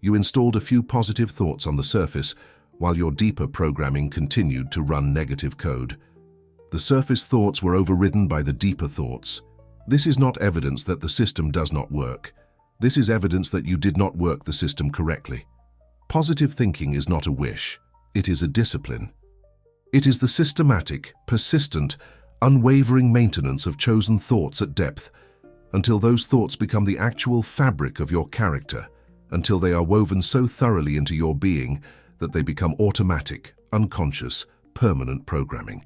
You installed a few positive thoughts on the surface, while your deeper programming continued to run negative code. The surface thoughts were overridden by the deeper thoughts. This is not evidence that the system does not work. This is evidence that you did not work the system correctly. Positive thinking is not a wish. It is a discipline. It is the systematic, persistent, unwavering maintenance of chosen thoughts at depth, until those thoughts become the actual fabric of your character, until they are woven so thoroughly into your being that they become automatic, unconscious, permanent programming.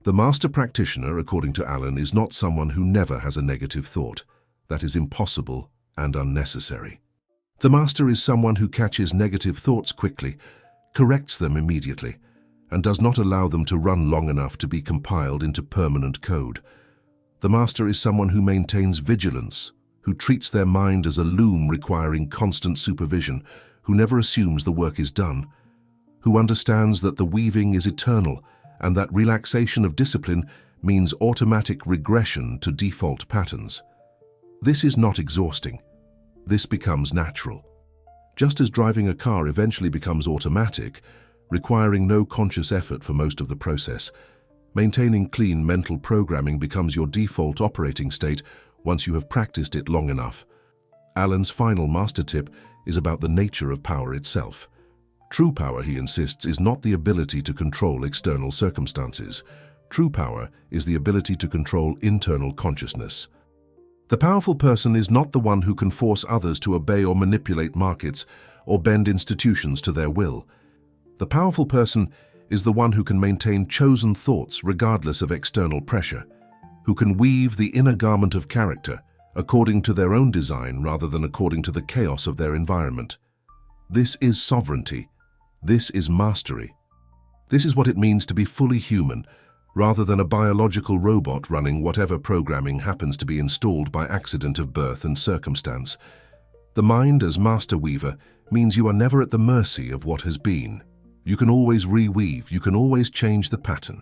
The master practitioner, according to Alan, is not someone who never has a negative thought. That is impossible and unnecessary. The master is someone who catches negative thoughts quickly, corrects them immediately, and does not allow them to run long enough to be compiled into permanent code. The master is someone who maintains vigilance, who treats their mind as a loom requiring constant supervision, who never assumes the work is done, who understands that the weaving is eternal and that relaxation of discipline means automatic regression to default patterns. This is not exhausting. This becomes natural. Just as driving a car eventually becomes automatic, requiring no conscious effort for most of the process, maintaining clean mental programming becomes your default operating state once you have practiced it long enough. Alan's final master tip is about the nature of power itself. True power, he insists, is not the ability to control external circumstances. True power is the ability to control internal consciousness. The powerful person is not the one who can force others to obey or manipulate markets or bend institutions to their will. The powerful person is the one who can maintain chosen thoughts regardless of external pressure, who can weave the inner garment of character according to their own design rather than according to the chaos of their environment. This is sovereignty. This is mastery. This is what it means to be fully human, rather than a biological robot running whatever programming happens to be installed by accident of birth and circumstance. The mind as master weaver means you are never at the mercy of what has been. You can always reweave, you can always change the pattern.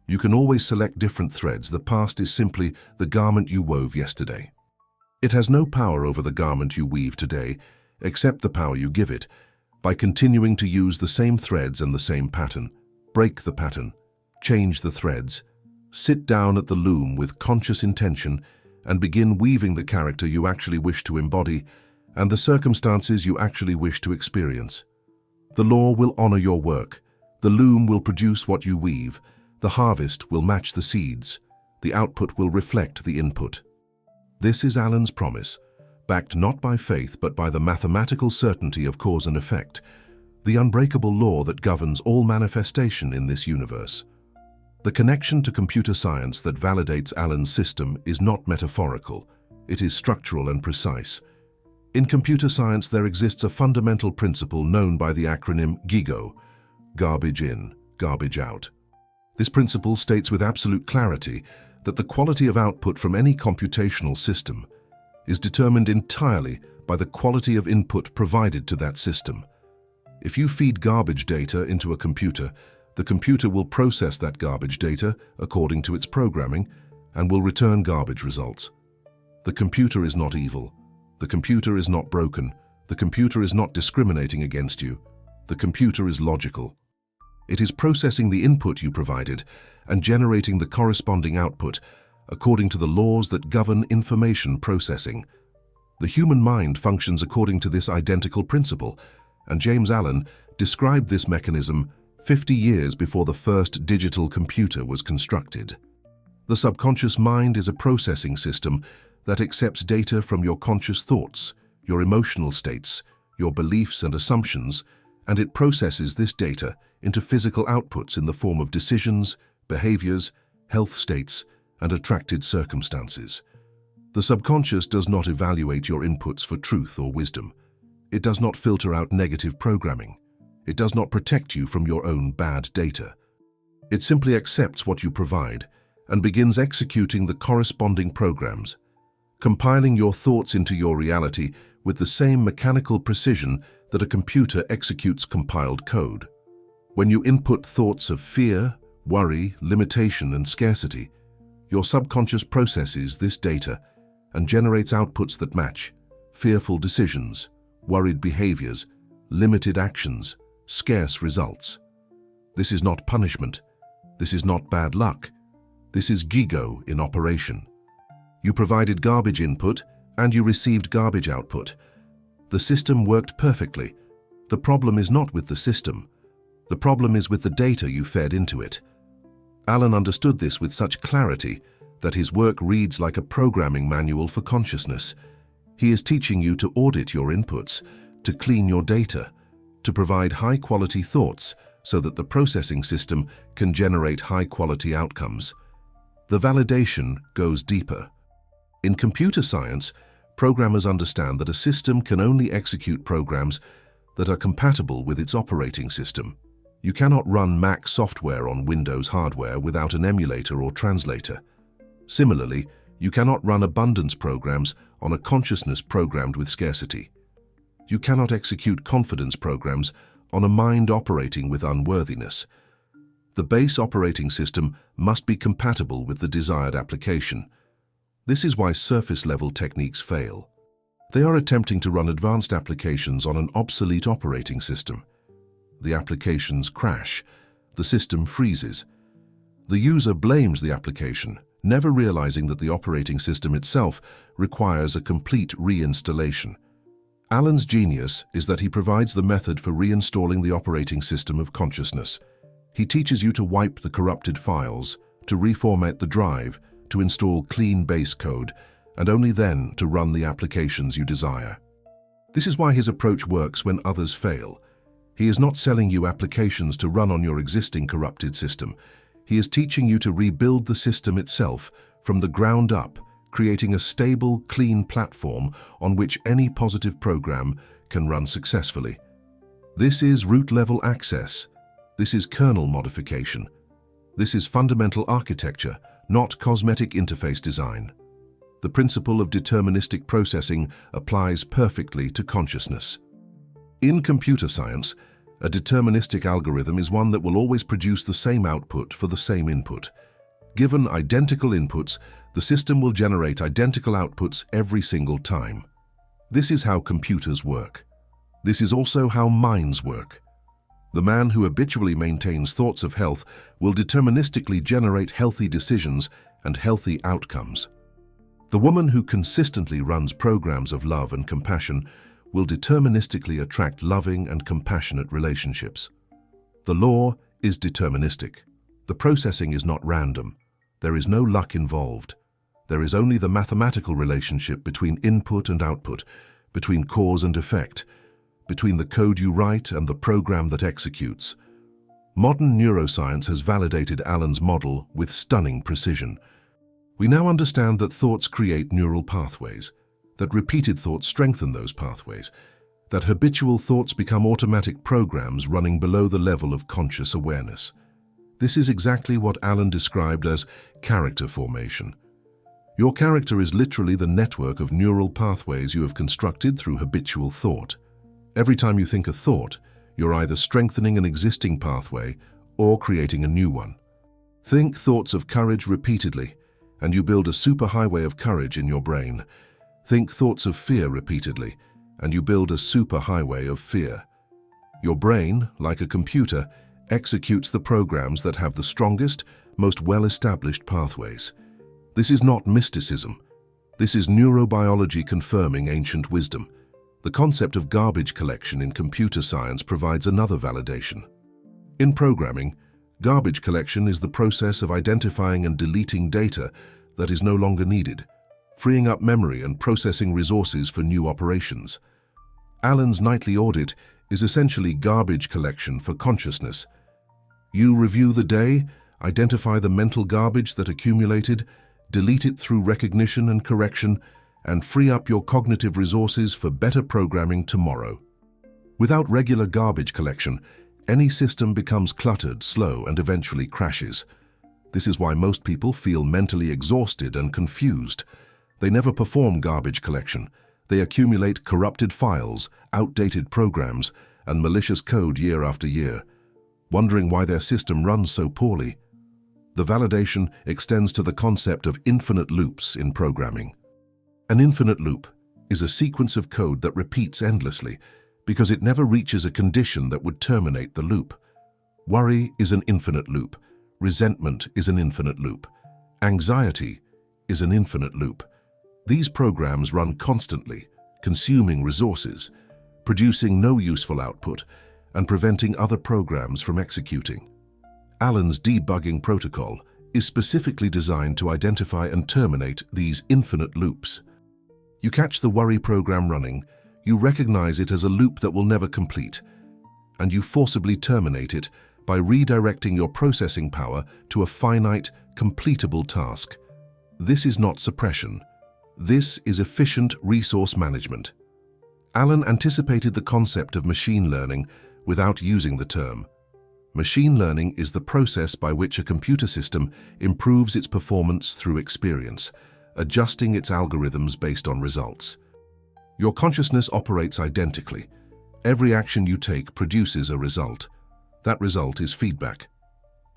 You can always select different threads. The past is simply the garment you wove yesterday. It has no power over the garment you weave today, except the power you give it, by continuing to use the same threads and the same pattern. Break the pattern, change the threads, sit down at the loom with conscious intention and begin weaving the character you actually wish to embody and the circumstances you actually wish to experience. The law will honor your work. The loom will produce what you weave. The harvest will match the seeds. The output will reflect the input. This is Alan's promise, backed not by faith but by the mathematical certainty of cause and effect, the unbreakable law that governs all manifestation in this universe. The connection to computer science that validates Alan's system is not metaphorical. It is structural and precise. In computer science, there exists a fundamental principle known by the acronym GIGO, garbage in, garbage out. This principle states with absolute clarity that the quality of output from any computational system is determined entirely by the quality of input provided to that system. If you feed garbage data into a computer, the computer will process that garbage data according to its programming and will return garbage results. The computer is not evil. The computer is not broken. The computer is not discriminating against you. The computer is logical. It is processing the input you provided and generating the corresponding output according to the laws that govern information processing. The human mind functions according to this identical principle, and James Allen described this mechanism 50 years before the first digital computer was constructed. The subconscious mind is a processing system that accepts data from your conscious thoughts, your emotional states, your beliefs and assumptions, and it processes this data into physical outputs in the form of decisions, behaviors, health states, and attracted circumstances. The subconscious does not evaluate your inputs for truth or wisdom. It does not filter out negative programming. It does not protect you from your own bad data. It simply accepts what you provide and begins executing the corresponding programs, compiling your thoughts into your reality with the same mechanical precision that a computer executes compiled code. When you input thoughts of fear, worry, limitation, and scarcity, your subconscious processes this data and generates outputs that match fearful decisions, worried behaviors, limited actions, scarce results. This is not punishment. This is not bad luck. This is Gigo in operation. You provided garbage input and you received garbage output. The system worked perfectly. The problem is not with the system. The problem is with the data you fed into it. Allen understood this with such clarity that his work reads like a programming manual for consciousness. He is teaching you to audit your inputs, to clean your data, to provide high-quality thoughts so that the processing system can generate high-quality outcomes. The validation goes deeper. In computer science, programmers understand that a system can only execute programs that are compatible with its operating system. You cannot run Mac software on Windows hardware without an emulator or translator. Similarly, you cannot run abundance programs on a consciousness programmed with scarcity. You cannot execute confidence programs on a mind operating with unworthiness. The base operating system must be compatible with the desired application. This is why surface-level techniques fail. They are attempting to run advanced applications on an obsolete operating system. The applications crash. The system freezes. The user blames the application, never realizing that the operating system itself requires a complete reinstallation. Allen's genius is that he provides the method for reinstalling the operating system of consciousness. He teaches you to wipe the corrupted files, to reformat the drive, to install clean base code, and only then to run the applications you desire. This is why his approach works when others fail. He is not selling you applications to run on your existing corrupted system. He is teaching you to rebuild the system itself from the ground up, creating a stable, clean platform on which any positive program can run successfully. This is root-level access. This is kernel modification. This is fundamental architecture, not cosmetic interface design. The principle of deterministic processing applies perfectly to consciousness. In computer science, a deterministic algorithm is one that will always produce the same output for the same input. Given identical inputs, the system will generate identical outputs every single time. This is how computers work. This is also how minds work. The man who habitually maintains thoughts of health will deterministically generate healthy decisions and healthy outcomes. The woman who consistently runs programs of love and compassion will deterministically attract loving and compassionate relationships. The law is deterministic. The processing is not random. There is no luck involved. There is only the mathematical relationship between input and output, between cause and effect, between the code you write and the program that executes. Modern neuroscience has validated Allen's model with stunning precision. We now understand that thoughts create neural pathways, that repeated thoughts strengthen those pathways, that habitual thoughts become automatic programs running below the level of conscious awareness. This is exactly what Allen described as character formation. Your character is literally the network of neural pathways you have constructed through habitual thought. Every time you think a thought, you're either strengthening an existing pathway or creating a new one. Think thoughts of courage repeatedly, and you build a superhighway of courage in your brain. Think thoughts of fear repeatedly, and you build a superhighway of fear. Your brain, like a computer, executes the programs that have the strongest, most well-established pathways. This is not mysticism. This is neurobiology confirming ancient wisdom. The concept of garbage collection in computer science provides another validation. In programming, garbage collection is the process of identifying and deleting data that is no longer needed, freeing up memory and processing resources for new operations. Allen's nightly audit is essentially garbage collection for consciousness. You review the day, identify the mental garbage that accumulated, delete it through recognition and correction, and free up your cognitive resources for better programming tomorrow. Without regular garbage collection, any system becomes cluttered, slow, and eventually crashes. This is why most people feel mentally exhausted and confused. They never perform garbage collection. They accumulate corrupted files, outdated programs, and malicious code year after year, wondering why their system runs so poorly. The validation extends to the concept of infinite loops in programming. An infinite loop is a sequence of code that repeats endlessly because it never reaches a condition that would terminate the loop. Worry is an infinite loop. Resentment is an infinite loop. Anxiety is an infinite loop. These programs run constantly, consuming resources, producing no useful output, and preventing other programs from executing. Allen's debugging protocol is specifically designed to identify and terminate these infinite loops. You catch the worry program running, you recognize it as a loop that will never complete, and you forcibly terminate it by redirecting your processing power to a finite, completable task. This is not suppression. This is efficient resource management. Allen anticipated the concept of machine learning without using the term. Machine learning is the process by which a computer system improves its performance through experience, adjusting its algorithms based on results. Your consciousness operates identically. Every action you take produces a result. That result is feedback.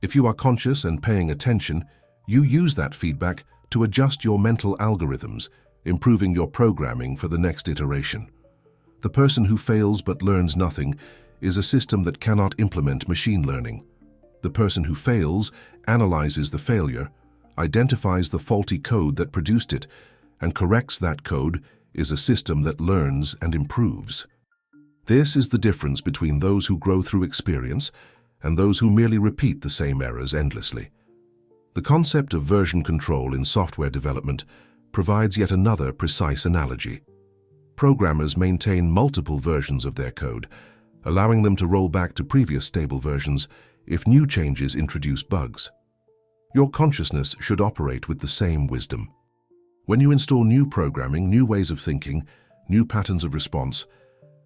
If you are conscious and paying attention, you use that feedback to adjust your mental algorithms, improving your programming for the next iteration. The person who fails but learns nothing is a system that cannot implement machine learning. The person who fails analyzes the failure, identifies the faulty code that produced it, and corrects that code is a system that learns and improves. This is the difference between those who grow through experience and those who merely repeat the same errors endlessly. The concept of version control in software development provides yet another precise analogy. Programmers maintain multiple versions of their code, allowing them to roll back to previous stable versions if new changes introduce bugs. Your consciousness should operate with the same wisdom. When you install new programming, new ways of thinking, new patterns of response,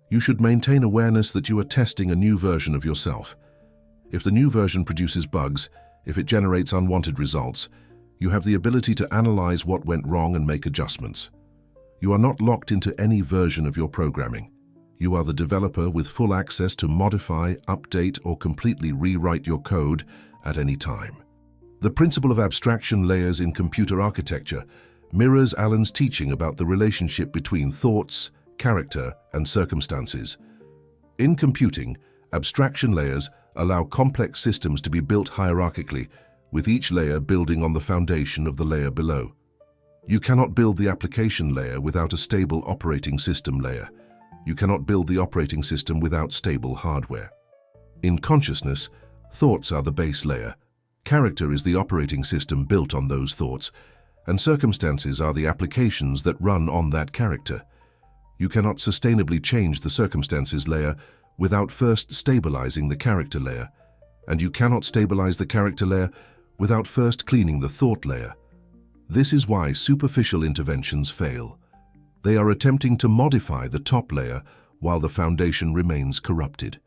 you should maintain awareness that you are testing a new version of yourself. If the new version produces bugs, if it generates unwanted results, you have the ability to analyze what went wrong and make adjustments. You are not locked into any version of your programming. You are the developer with full access to modify, update, or completely rewrite your code at any time. The principle of abstraction layers in computer architecture mirrors Allen's teaching about the relationship between thoughts, character, and circumstances. In computing, abstraction layers allow complex systems to be built hierarchically, with each layer building on the foundation of the layer below. You cannot build the application layer without a stable operating system layer. You cannot build the operating system without stable hardware. In consciousness, thoughts are the base layer. Character is the operating system built on those thoughts, and circumstances are the applications that run on that character. You cannot sustainably change the circumstances layer without first stabilizing the character layer, and you cannot stabilize the character layer without first cleaning the thought layer. This is why superficial interventions fail. They are attempting to modify the top layer while the foundation remains corrupted.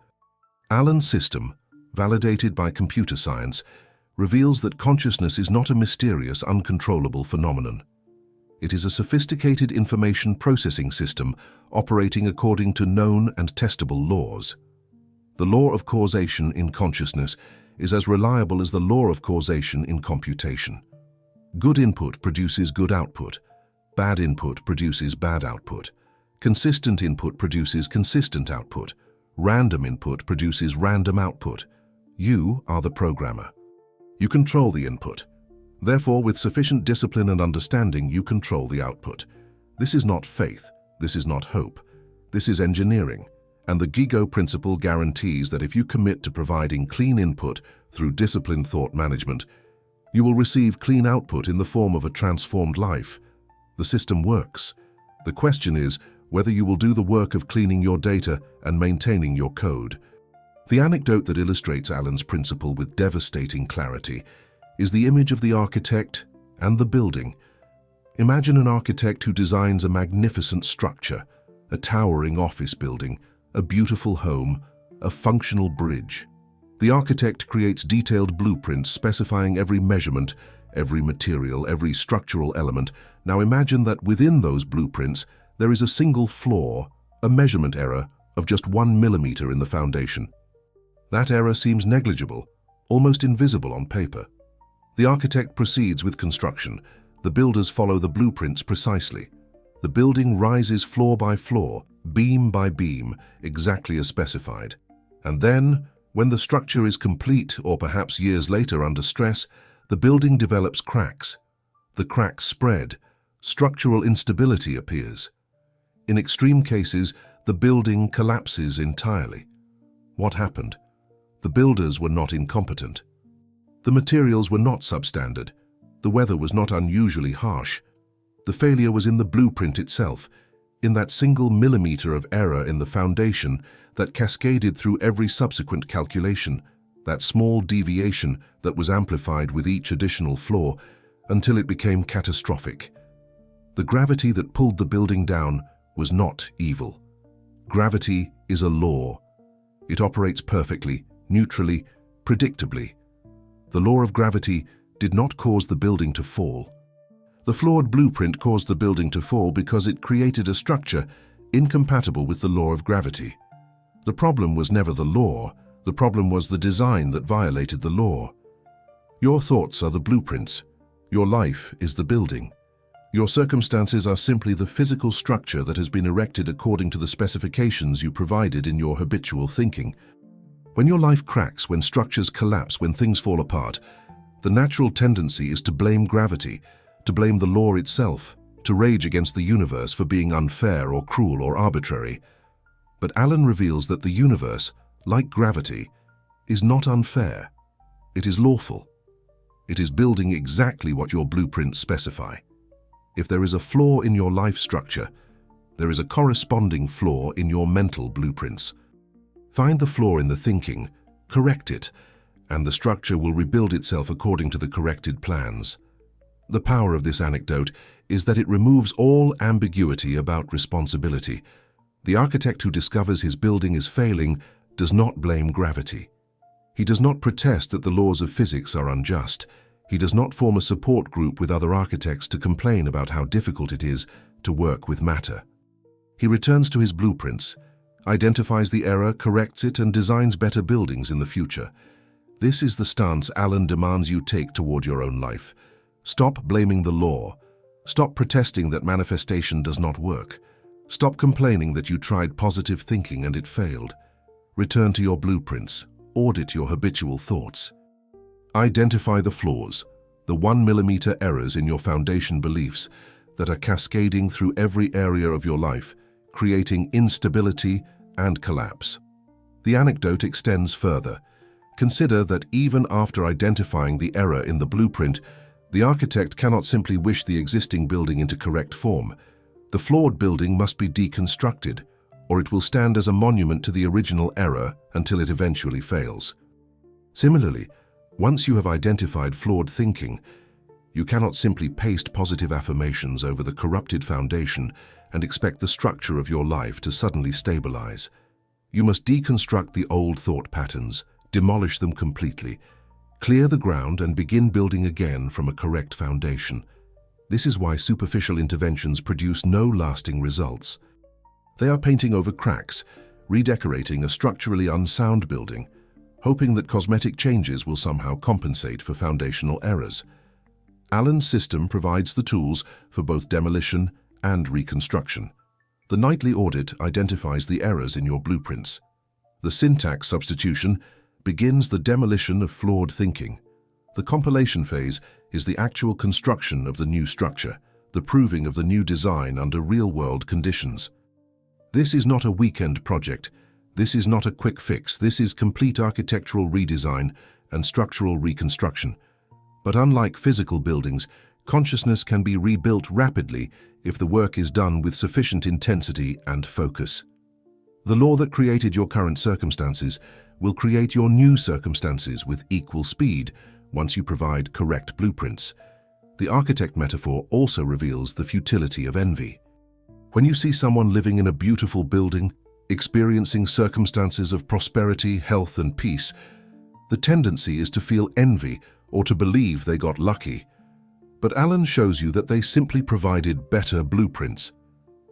Allen's system, validated by computer science, reveals that consciousness is not a mysterious, uncontrollable phenomenon. It is a sophisticated information processing system operating according to known and testable laws. The law of causation in consciousness is as reliable as the law of causation in computation. Good input produces good output. Bad input produces bad output. Consistent input produces consistent output. Random input produces random output. You are the programmer. You control the input. Therefore, with sufficient discipline and understanding, you control the output. This is not faith. This is not hope. This is engineering. And the GIGO principle guarantees that if you commit to providing clean input through disciplined thought management, you will receive clean output in the form of a transformed life. The system works. The question is whether you will do the work of cleaning your data and maintaining your code. The anecdote that illustrates Alan's principle with devastating clarity is the image of the architect and the building. Imagine an architect who designs a magnificent structure, a towering office building, a beautiful home, a functional bridge. The architect creates detailed blueprints specifying every measurement, every material, every structural element. Now imagine that within those blueprints there is a single flaw, a measurement error of just 1 millimeter in the foundation. That error seems negligible, almost invisible on paper. The architect proceeds with construction. The builders follow the blueprints precisely. The building rises floor by floor, beam by beam, exactly as specified. And then, when the structure is complete, or perhaps years later under stress, the building develops cracks. The cracks spread. Structural instability appears. In extreme cases, the building collapses entirely. What happened? The builders were not incompetent. The materials were not substandard. The weather was not unusually harsh. The failure was in the blueprint itself, in that single millimeter of error in the foundation that cascaded through every subsequent calculation, that small deviation that was amplified with each additional flaw until it became catastrophic. The gravity that pulled the building down was not evil. Gravity is a law. It operates perfectly, neutrally, predictably. The law of gravity did not cause the building to fall. The flawed blueprint caused the building to fall because it created a structure incompatible with the law of gravity. The problem was never the law. The problem was the design that violated the law. Your thoughts are the blueprints. Your life is the building. Your circumstances are simply the physical structure that has been erected according to the specifications you provided in your habitual thinking. When your life cracks, when structures collapse, when things fall apart, the natural tendency is to blame gravity, to blame the law itself, to rage against the universe for being unfair or cruel or arbitrary. But Alan reveals that the universe, like gravity, is not unfair. It is lawful. It is building exactly what your blueprints specify. If there is a flaw in your life structure, there is a corresponding flaw in your mental blueprints. Find the flaw in the thinking, correct it, and the structure will rebuild itself according to the corrected plans. The power of this anecdote is that it removes all ambiguity about responsibility. The architect who discovers his building is failing does not blame gravity. He does not protest that the laws of physics are unjust. He does not form a support group with other architects to complain about how difficult it is to work with matter. He returns to his blueprints, identifies the error, corrects it, and designs better buildings in the future. This is the stance Alan demands you take toward your own life. Stop blaming the law. Stop protesting that manifestation does not work. Stop complaining that you tried positive thinking and it failed. Return to your blueprints. Audit your habitual thoughts. Identify the flaws, the 1 millimeter errors in your foundation beliefs that are cascading through every area of your life, creating instability and collapse. The anecdote extends further. Consider that even after identifying the error in the blueprint, the architect cannot simply wish the existing building into correct form. The flawed building must be deconstructed, or it will stand as a monument to the original error until it eventually fails. Similarly, once you have identified flawed thinking, you cannot simply paste positive affirmations over the corrupted foundation and expect the structure of your life to suddenly stabilize. You must deconstruct the old thought patterns, demolish them completely, clear the ground and begin building again from a correct foundation. This is why superficial interventions produce no lasting results. They are painting over cracks, redecorating a structurally unsound building, hoping that cosmetic changes will somehow compensate for foundational errors. Alan's system provides the tools for both demolition and reconstruction. The nightly audit identifies the errors in your blueprints. The syntax substitution begins the demolition of flawed thinking. The compilation phase is the actual construction of the new structure, the proving of the new design under real-world conditions. This is not a weekend project. This is not a quick fix. This is complete architectural redesign and structural reconstruction. But unlike physical buildings, consciousness can be rebuilt rapidly if the work is done with sufficient intensity and focus. The law that created your current circumstances will create your new circumstances with equal speed once you provide correct blueprints. The architect metaphor also reveals the futility of envy. When you see someone living in a beautiful building, experiencing circumstances of prosperity, health, and peace, the tendency is to feel envy or to believe they got lucky. But Alan shows you that they simply provided better blueprints.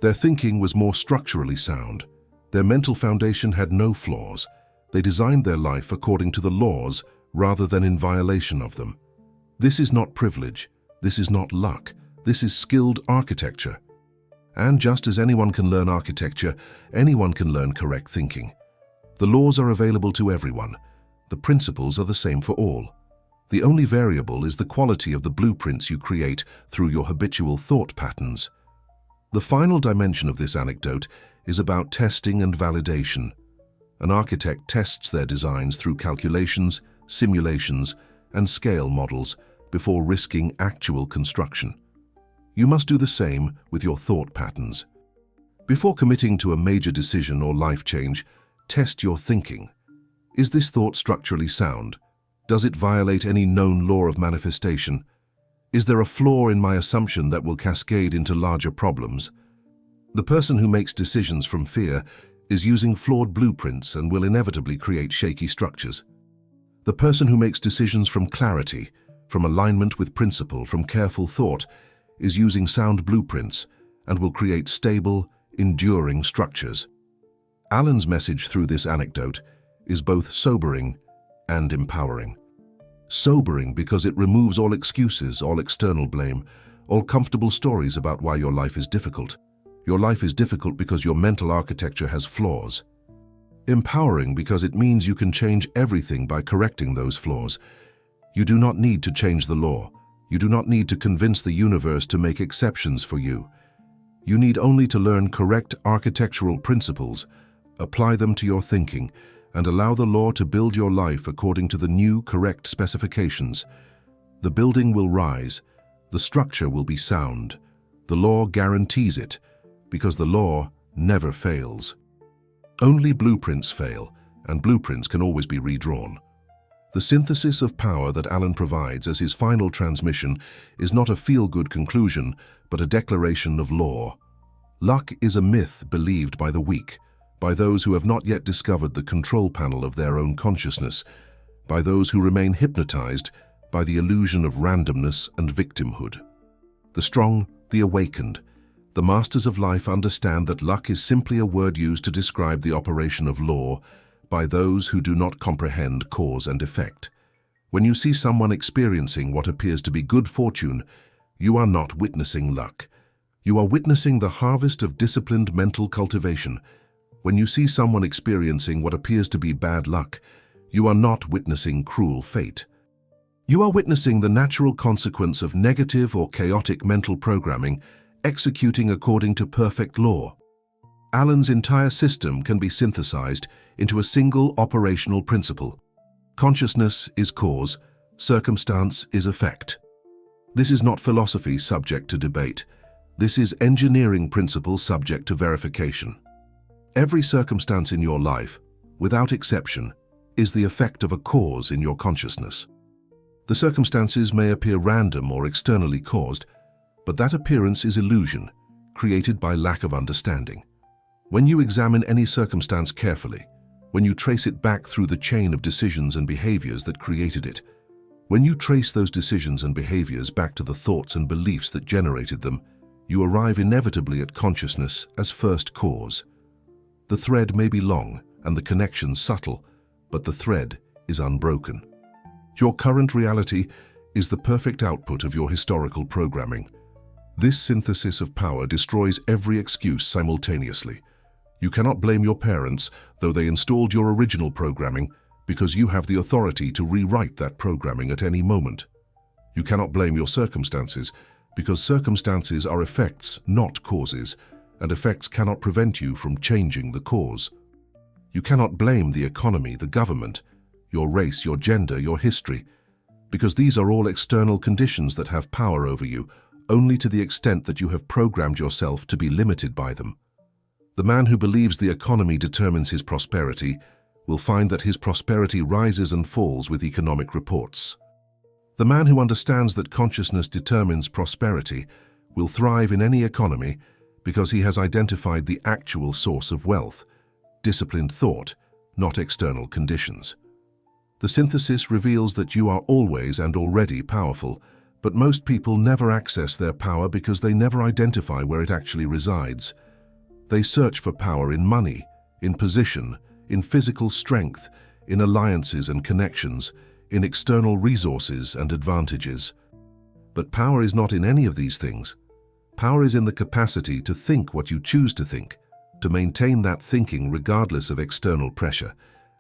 Their thinking was more structurally sound. Their mental foundation had no flaws. They designed their life according to the laws rather than in violation of them. This is not privilege. This is not luck. This is skilled architecture. And just as anyone can learn architecture, anyone can learn correct thinking. The laws are available to everyone. The principles are the same for all. The only variable is the quality of the blueprints you create through your habitual thought patterns. The final dimension of this anecdote is about testing and validation. An architect tests their designs through calculations, simulations, and scale models before risking actual construction. You must do the same with your thought patterns. Before committing to a major decision or life change, test your thinking. Is this thought structurally sound? Does it violate any known law of manifestation? Is there a flaw in my assumption that will cascade into larger problems? The person who makes decisions from fear is using flawed blueprints and will inevitably create shaky structures. The person who makes decisions from clarity, from alignment with principle, from careful thought, is using sound blueprints and will create stable, enduring structures. Alan's message through this anecdote is both sobering and empowering. Sobering because it removes all excuses, all external blame, all comfortable stories about why your life is difficult. Your life is difficult because your mental architecture has flaws. Empowering because it means you can change everything by correcting those flaws. You do not need to change the law. You do not need to convince the universe to make exceptions for you. You need only to learn correct architectural principles, apply them to your thinking, and allow the law to build your life according to the new correct specifications. The building will rise. The structure will be sound. The law guarantees it, because the law never fails. Only blueprints fail, and blueprints can always be redrawn. The synthesis of power that Alan provides as his final transmission is not a feel-good conclusion, but a declaration of law. Luck is a myth believed by the weak, by those who have not yet discovered the control panel of their own consciousness, by those who remain hypnotized by the illusion of randomness and victimhood. The strong, the awakened, the masters of life understand that luck is simply a word used to describe the operation of law by those who do not comprehend cause and effect. When you see someone experiencing what appears to be good fortune, you are not witnessing luck. You are witnessing the harvest of disciplined mental cultivation. When you see someone experiencing what appears to be bad luck, you are not witnessing cruel fate. You are witnessing the natural consequence of negative or chaotic mental programming executing according to perfect law. Alan's entire system can be synthesized into a single operational principle. Consciousness is cause, circumstance is effect. This is not philosophy subject to debate. This is engineering principle subject to verification. Every circumstance in your life, without exception, is the effect of a cause in your consciousness. The circumstances may appear random or externally caused, but that appearance is illusion, created by lack of understanding. When you examine any circumstance carefully, when you trace it back through the chain of decisions and behaviors that created it, when you trace those decisions and behaviors back to the thoughts and beliefs that generated them, you arrive inevitably at consciousness as first cause. The thread may be long and the connection subtle, but the thread is unbroken. Your current reality is the perfect output of your historical programming. This synthesis of power destroys every excuse simultaneously. You cannot blame your parents, though they installed your original programming, because you have the authority to rewrite that programming at any moment. You cannot blame your circumstances, because circumstances are effects, not causes, and effects cannot prevent you from changing the cause. You cannot blame the economy, the government, your race, your gender, your history, because these are all external conditions that have power over you, only to the extent that you have programmed yourself to be limited by them. The man who believes the economy determines his prosperity will find that his prosperity rises and falls with economic reports. The man who understands that consciousness determines prosperity will thrive in any economy because he has identified the actual source of wealth, disciplined thought, not external conditions. The synthesis reveals that you are always and already powerful, but most people never access their power because they never identify where it actually resides. They search for power in money, in position, in physical strength, in alliances and connections, in external resources and advantages. But power is not in any of these things. Power is in the capacity to think what you choose to think, to maintain that thinking regardless of external pressure,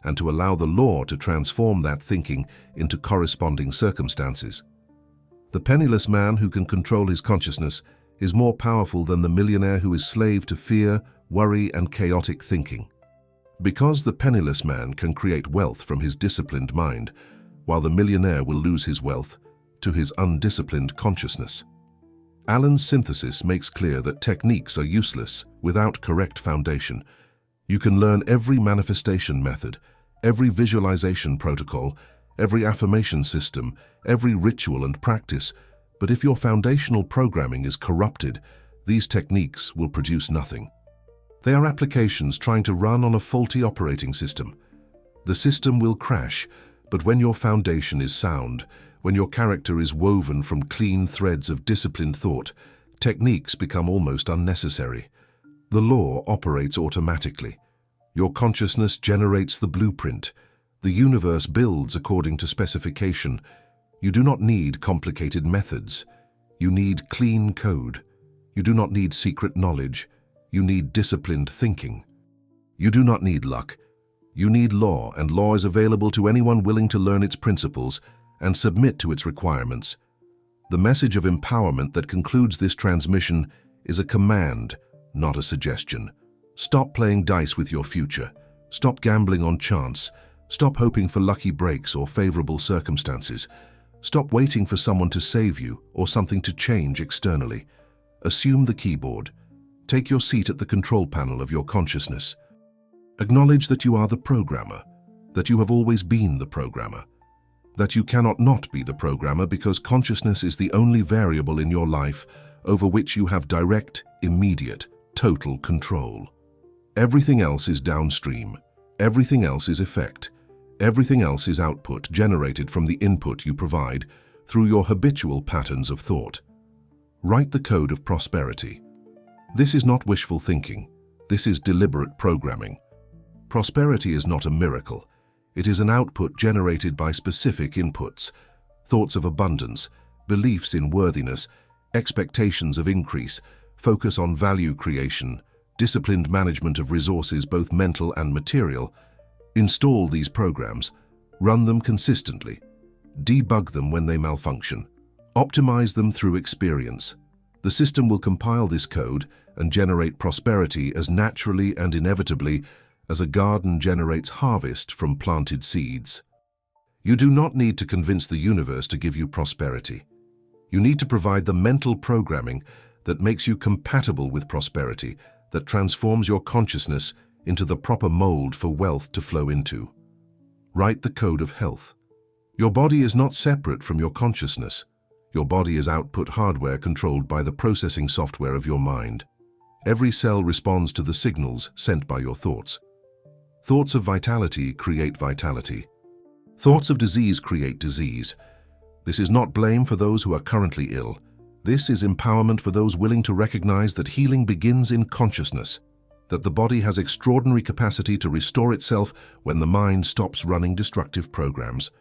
and to allow the law to transform that thinking into corresponding circumstances. The penniless man who can control his consciousness is more powerful than the millionaire who is slave to fear, worry, and chaotic thinking. Because the penniless man can create wealth from his disciplined mind, while the millionaire will lose his wealth to his undisciplined consciousness. Allen's synthesis makes clear that techniques are useless without correct foundation. You can learn every manifestation method, every visualization protocol, every affirmation system, every ritual and practice, but if your foundational programming is corrupted, these techniques will produce nothing. They are applications trying to run on a faulty operating system. The system will crash, but when your foundation is sound, when your character is woven from clean threads of disciplined thought, techniques become almost unnecessary. The law operates automatically. Your consciousness generates the blueprint. The universe builds according to specification. You do not need complicated methods. You need clean code. You do not need secret knowledge. You need disciplined thinking. You do not need luck. You need law, and law is available to anyone willing to learn its principles and submit to its requirements. The message of empowerment that concludes this transmission is a command, not a suggestion. Stop playing dice with your future. Stop gambling on chance. Stop hoping for lucky breaks or favorable circumstances. Stop waiting for someone to save you or something to change externally. Assume the keyboard. Take your seat at the control panel of your consciousness. Acknowledge that you are the programmer, that you have always been the programmer, that you cannot not be the programmer because consciousness is the only variable in your life over which you have direct, immediate, total control. Everything else is downstream. Everything else is effect. Everything else is output generated from the input you provide through your habitual patterns of thought. Write the code of prosperity. This is not wishful thinking. This is deliberate programming. Prosperity is not a miracle. It is an output generated by specific inputs, thoughts of abundance, beliefs in worthiness, expectations of increase, focus on value creation, disciplined management of resources both mental and material. Install these programs, run them consistently, debug them when they malfunction, optimize them through experience. The system will compile this code and generate prosperity as naturally and inevitably as a garden generates harvest from planted seeds. You do not need to convince the universe to give you prosperity. You need to provide the mental programming that makes you compatible with prosperity, that transforms your consciousness into the proper mold for wealth to flow into. Write the code of health. Your body is not separate from your consciousness. Your body is output hardware controlled by the processing software of your mind. Every cell responds to the signals sent by your thoughts. Thoughts of vitality create vitality. Thoughts of disease create disease. This is not blame for those who are currently ill. This is empowerment for those willing to recognize that healing begins in consciousness, that the body has extraordinary capacity to restore itself when the mind stops running destructive programs.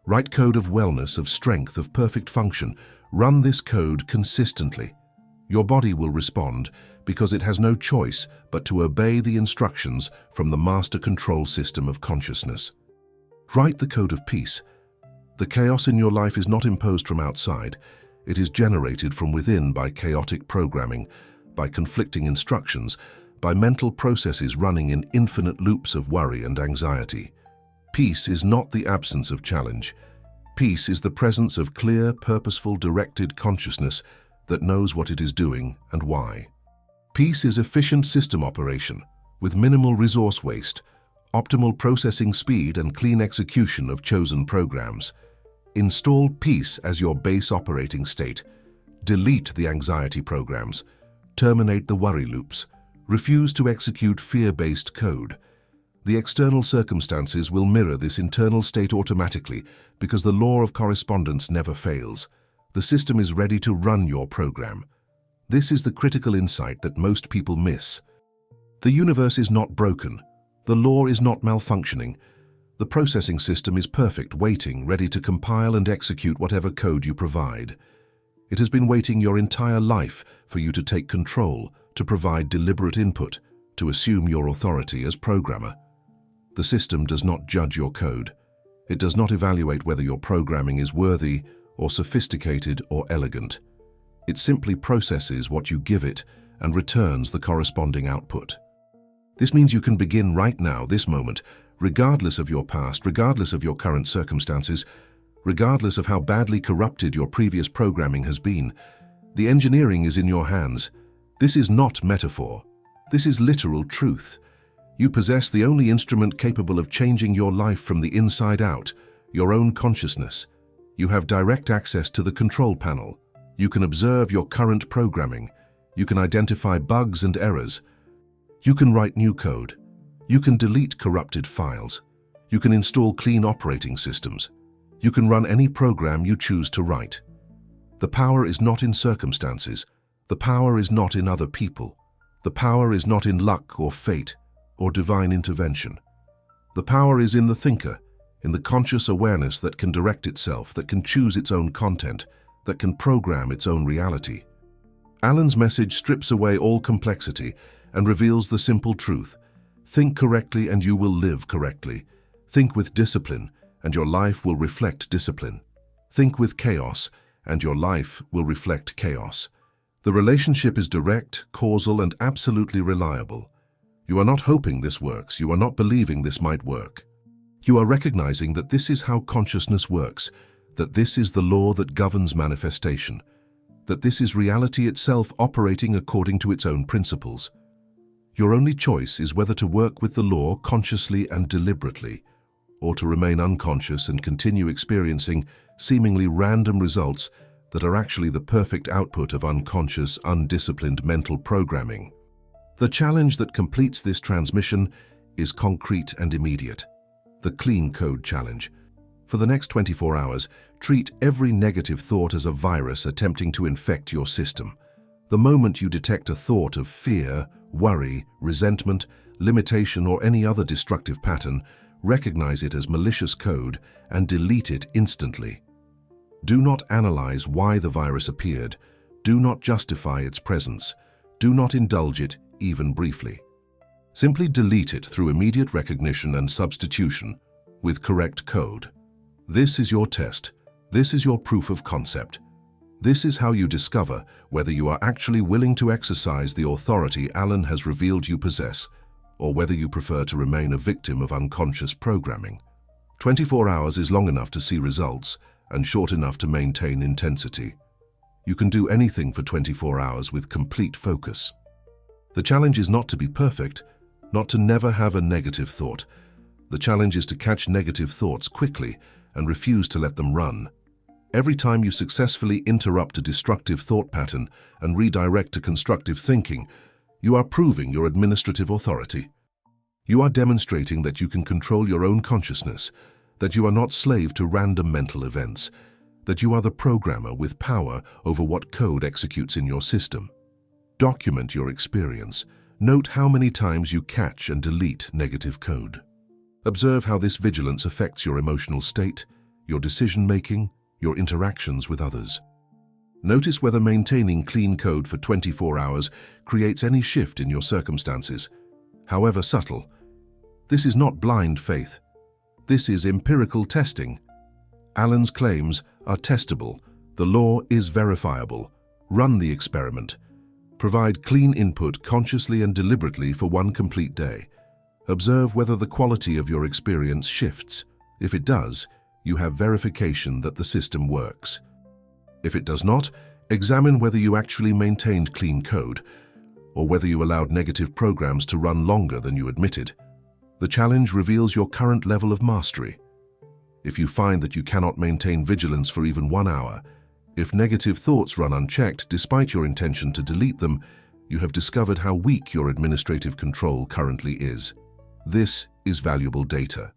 Write code of wellness, of strength, of perfect function. Run this code consistently. Your body will respond because it has no choice but to obey the instructions from the master control system of consciousness. Write the code of peace. The chaos in your life is not imposed from outside. It is generated from within by chaotic programming, by conflicting instructions, by mental processes running in infinite loops of worry and anxiety. Peace is not the absence of challenge. Peace is the presence of clear, purposeful, directed consciousness that knows what it is doing and why. Peace is efficient system operation, with minimal resource waste, optimal processing speed and clean execution of chosen programs. Install peace as your base operating state. Delete the anxiety programs. Terminate the worry loops. Refuse to execute fear-based code. The external circumstances will mirror this internal state automatically because the law of correspondence never fails. The system is ready to run your program. This is the critical insight that most people miss. The universe is not broken. The law is not malfunctioning. The processing system is perfect, waiting, ready to compile and execute whatever code you provide. It has been waiting your entire life for you to take control, to provide deliberate input, to assume your authority as programmer. The system does not judge your code. It does not evaluate whether your programming is worthy or sophisticated or elegant. It simply processes what you give it and returns the corresponding output. This means you can begin right now, this moment, regardless of your past, regardless of your current circumstances, regardless of how badly corrupted your previous programming has been. The engineering is in your hands. This is not metaphor. This is literal truth. You possess the only instrument capable of changing your life from the inside out, your own consciousness. You have direct access to the control panel. You can observe your current programming. You can identify bugs and errors. You can write new code. You can delete corrupted files. You can install clean operating systems. You can run any program you choose to write. The power is not in circumstances. The power is not in other people. The power is not in luck or fate or divine intervention. The power is in the thinker, in the conscious awareness that can direct itself, that can choose its own content, that can program its own reality. Alan's message strips away all complexity and reveals the simple truth. Think correctly and you will live correctly. Think with discipline and your life will reflect discipline. Think with chaos and your life will reflect chaos. The relationship is direct, causal, and absolutely reliable. You are not hoping this works. You are not believing this might work. You are recognizing that this is how consciousness works, that this is the law that governs manifestation, that this is reality itself operating according to its own principles. Your only choice is whether to work with the law consciously and deliberately, or to remain unconscious and continue experiencing seemingly random results that are actually the perfect output of unconscious, undisciplined mental programming. The challenge that completes this transmission is concrete and immediate. The Clean Code Challenge. For the next 24 hours, treat every negative thought as a virus attempting to infect your system. The moment you detect a thought of fear, worry, resentment, limitation, or any other destructive pattern, recognize it as malicious code and delete it instantly. Do not analyze why the virus appeared. Do not justify its presence. Do not indulge it, even briefly. Simply delete it through immediate recognition and substitution with correct code. This is your test. This is your proof of concept. This is how you discover whether you are actually willing to exercise the authority Alan has revealed you possess, or whether you prefer to remain a victim of unconscious programming. 24 hours is long enough to see results and short enough to maintain intensity. You can do anything for 24 hours with complete focus. The challenge is not to be perfect, not to never have a negative thought. The challenge is to catch negative thoughts quickly and refuse to let them run. Every time you successfully interrupt a destructive thought pattern and redirect to constructive thinking, you are proving your administrative authority. You are demonstrating that you can control your own consciousness, that you are not slave to random mental events, that you are the programmer with power over what code executes in your system. Document your experience. Note how many times you catch and delete negative code. Observe how this vigilance affects your emotional state, your decision-making, your interactions with others. Notice whether maintaining clean code for 24 hours creates any shift in your circumstances, however subtle. This is not blind faith. This is empirical testing. Allen's claims are testable. The law is verifiable. Run the experiment. Provide clean input consciously and deliberately for one complete day. Observe whether the quality of your experience shifts. If it does, you have verification that the system works. If it does not, examine whether you actually maintained clean code, or whether you allowed negative programs to run longer than you admitted. The challenge reveals your current level of mastery. If you find that you cannot maintain vigilance for even 1 hour, if negative thoughts run unchecked despite your intention to delete them, you have discovered how weak your administrative control currently is. This is valuable data.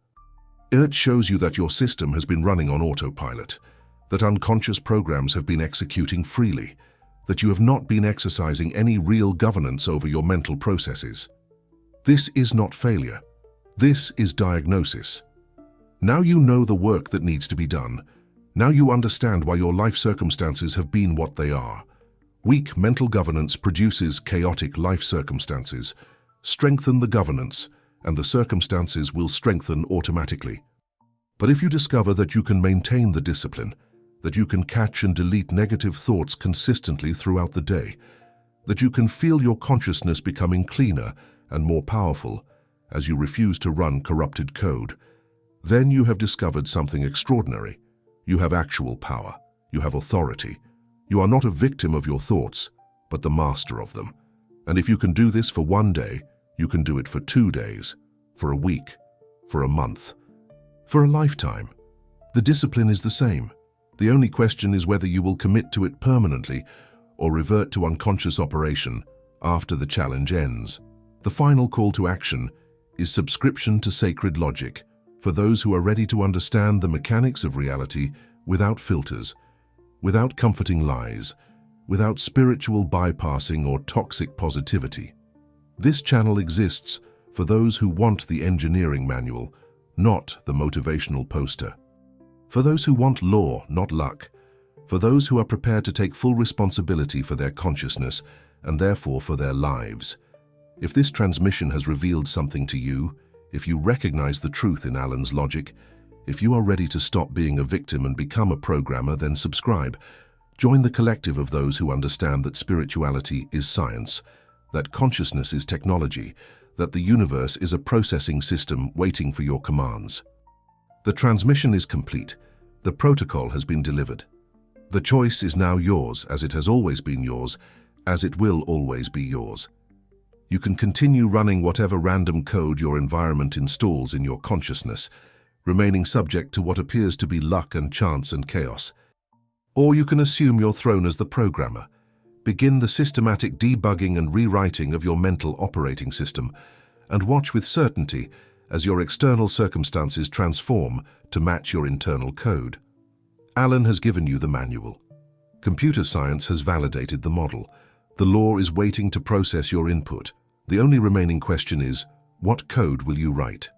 It shows you that your system has been running on autopilot, that unconscious programs have been executing freely, that you have not been exercising any real governance over your mental processes. This is not failure. This is diagnosis. Now you know the work that needs to be done. Now you understand why your life circumstances have been what they are. Weak mental governance produces chaotic life circumstances. Strengthen the governance, and the circumstances will strengthen automatically. But if you discover that you can maintain the discipline, that you can catch and delete negative thoughts consistently throughout the day, that you can feel your consciousness becoming cleaner and more powerful as you refuse to run corrupted code, then you have discovered something extraordinary. You have actual power. You have authority. You are not a victim of your thoughts, but the master of them. And if you can do this for 1 day, you can do it for 2 days, for a week, for a month, for a lifetime. The discipline is the same. The only question is whether you will commit to it permanently or revert to unconscious operation after the challenge ends. The final call to action is subscription to sacred logic for those who are ready to understand the mechanics of reality without filters, without comforting lies, without spiritual bypassing or toxic positivity. This channel exists for those who want the engineering manual, not the motivational poster. For those who want law, not luck. For those who are prepared to take full responsibility for their consciousness and therefore for their lives. If this transmission has revealed something to you, if you recognize the truth in Allen's logic, if you are ready to stop being a victim and become a programmer, then subscribe. Join the collective of those who understand that spirituality is science, that consciousness is technology, that the universe is a processing system waiting for your commands. The transmission is complete. The protocol has been delivered. The choice is now yours, as it has always been yours, as it will always be yours. You can continue running whatever random code your environment installs in your consciousness, remaining subject to what appears to be luck and chance and chaos. Or you can assume your throne as the programmer. Begin the systematic debugging and rewriting of your mental operating system, and watch with certainty as your external circumstances transform to match your internal code. Allen has given you the manual. Computer science has validated the model. The law is waiting to process your input. The only remaining question is, what code will you write?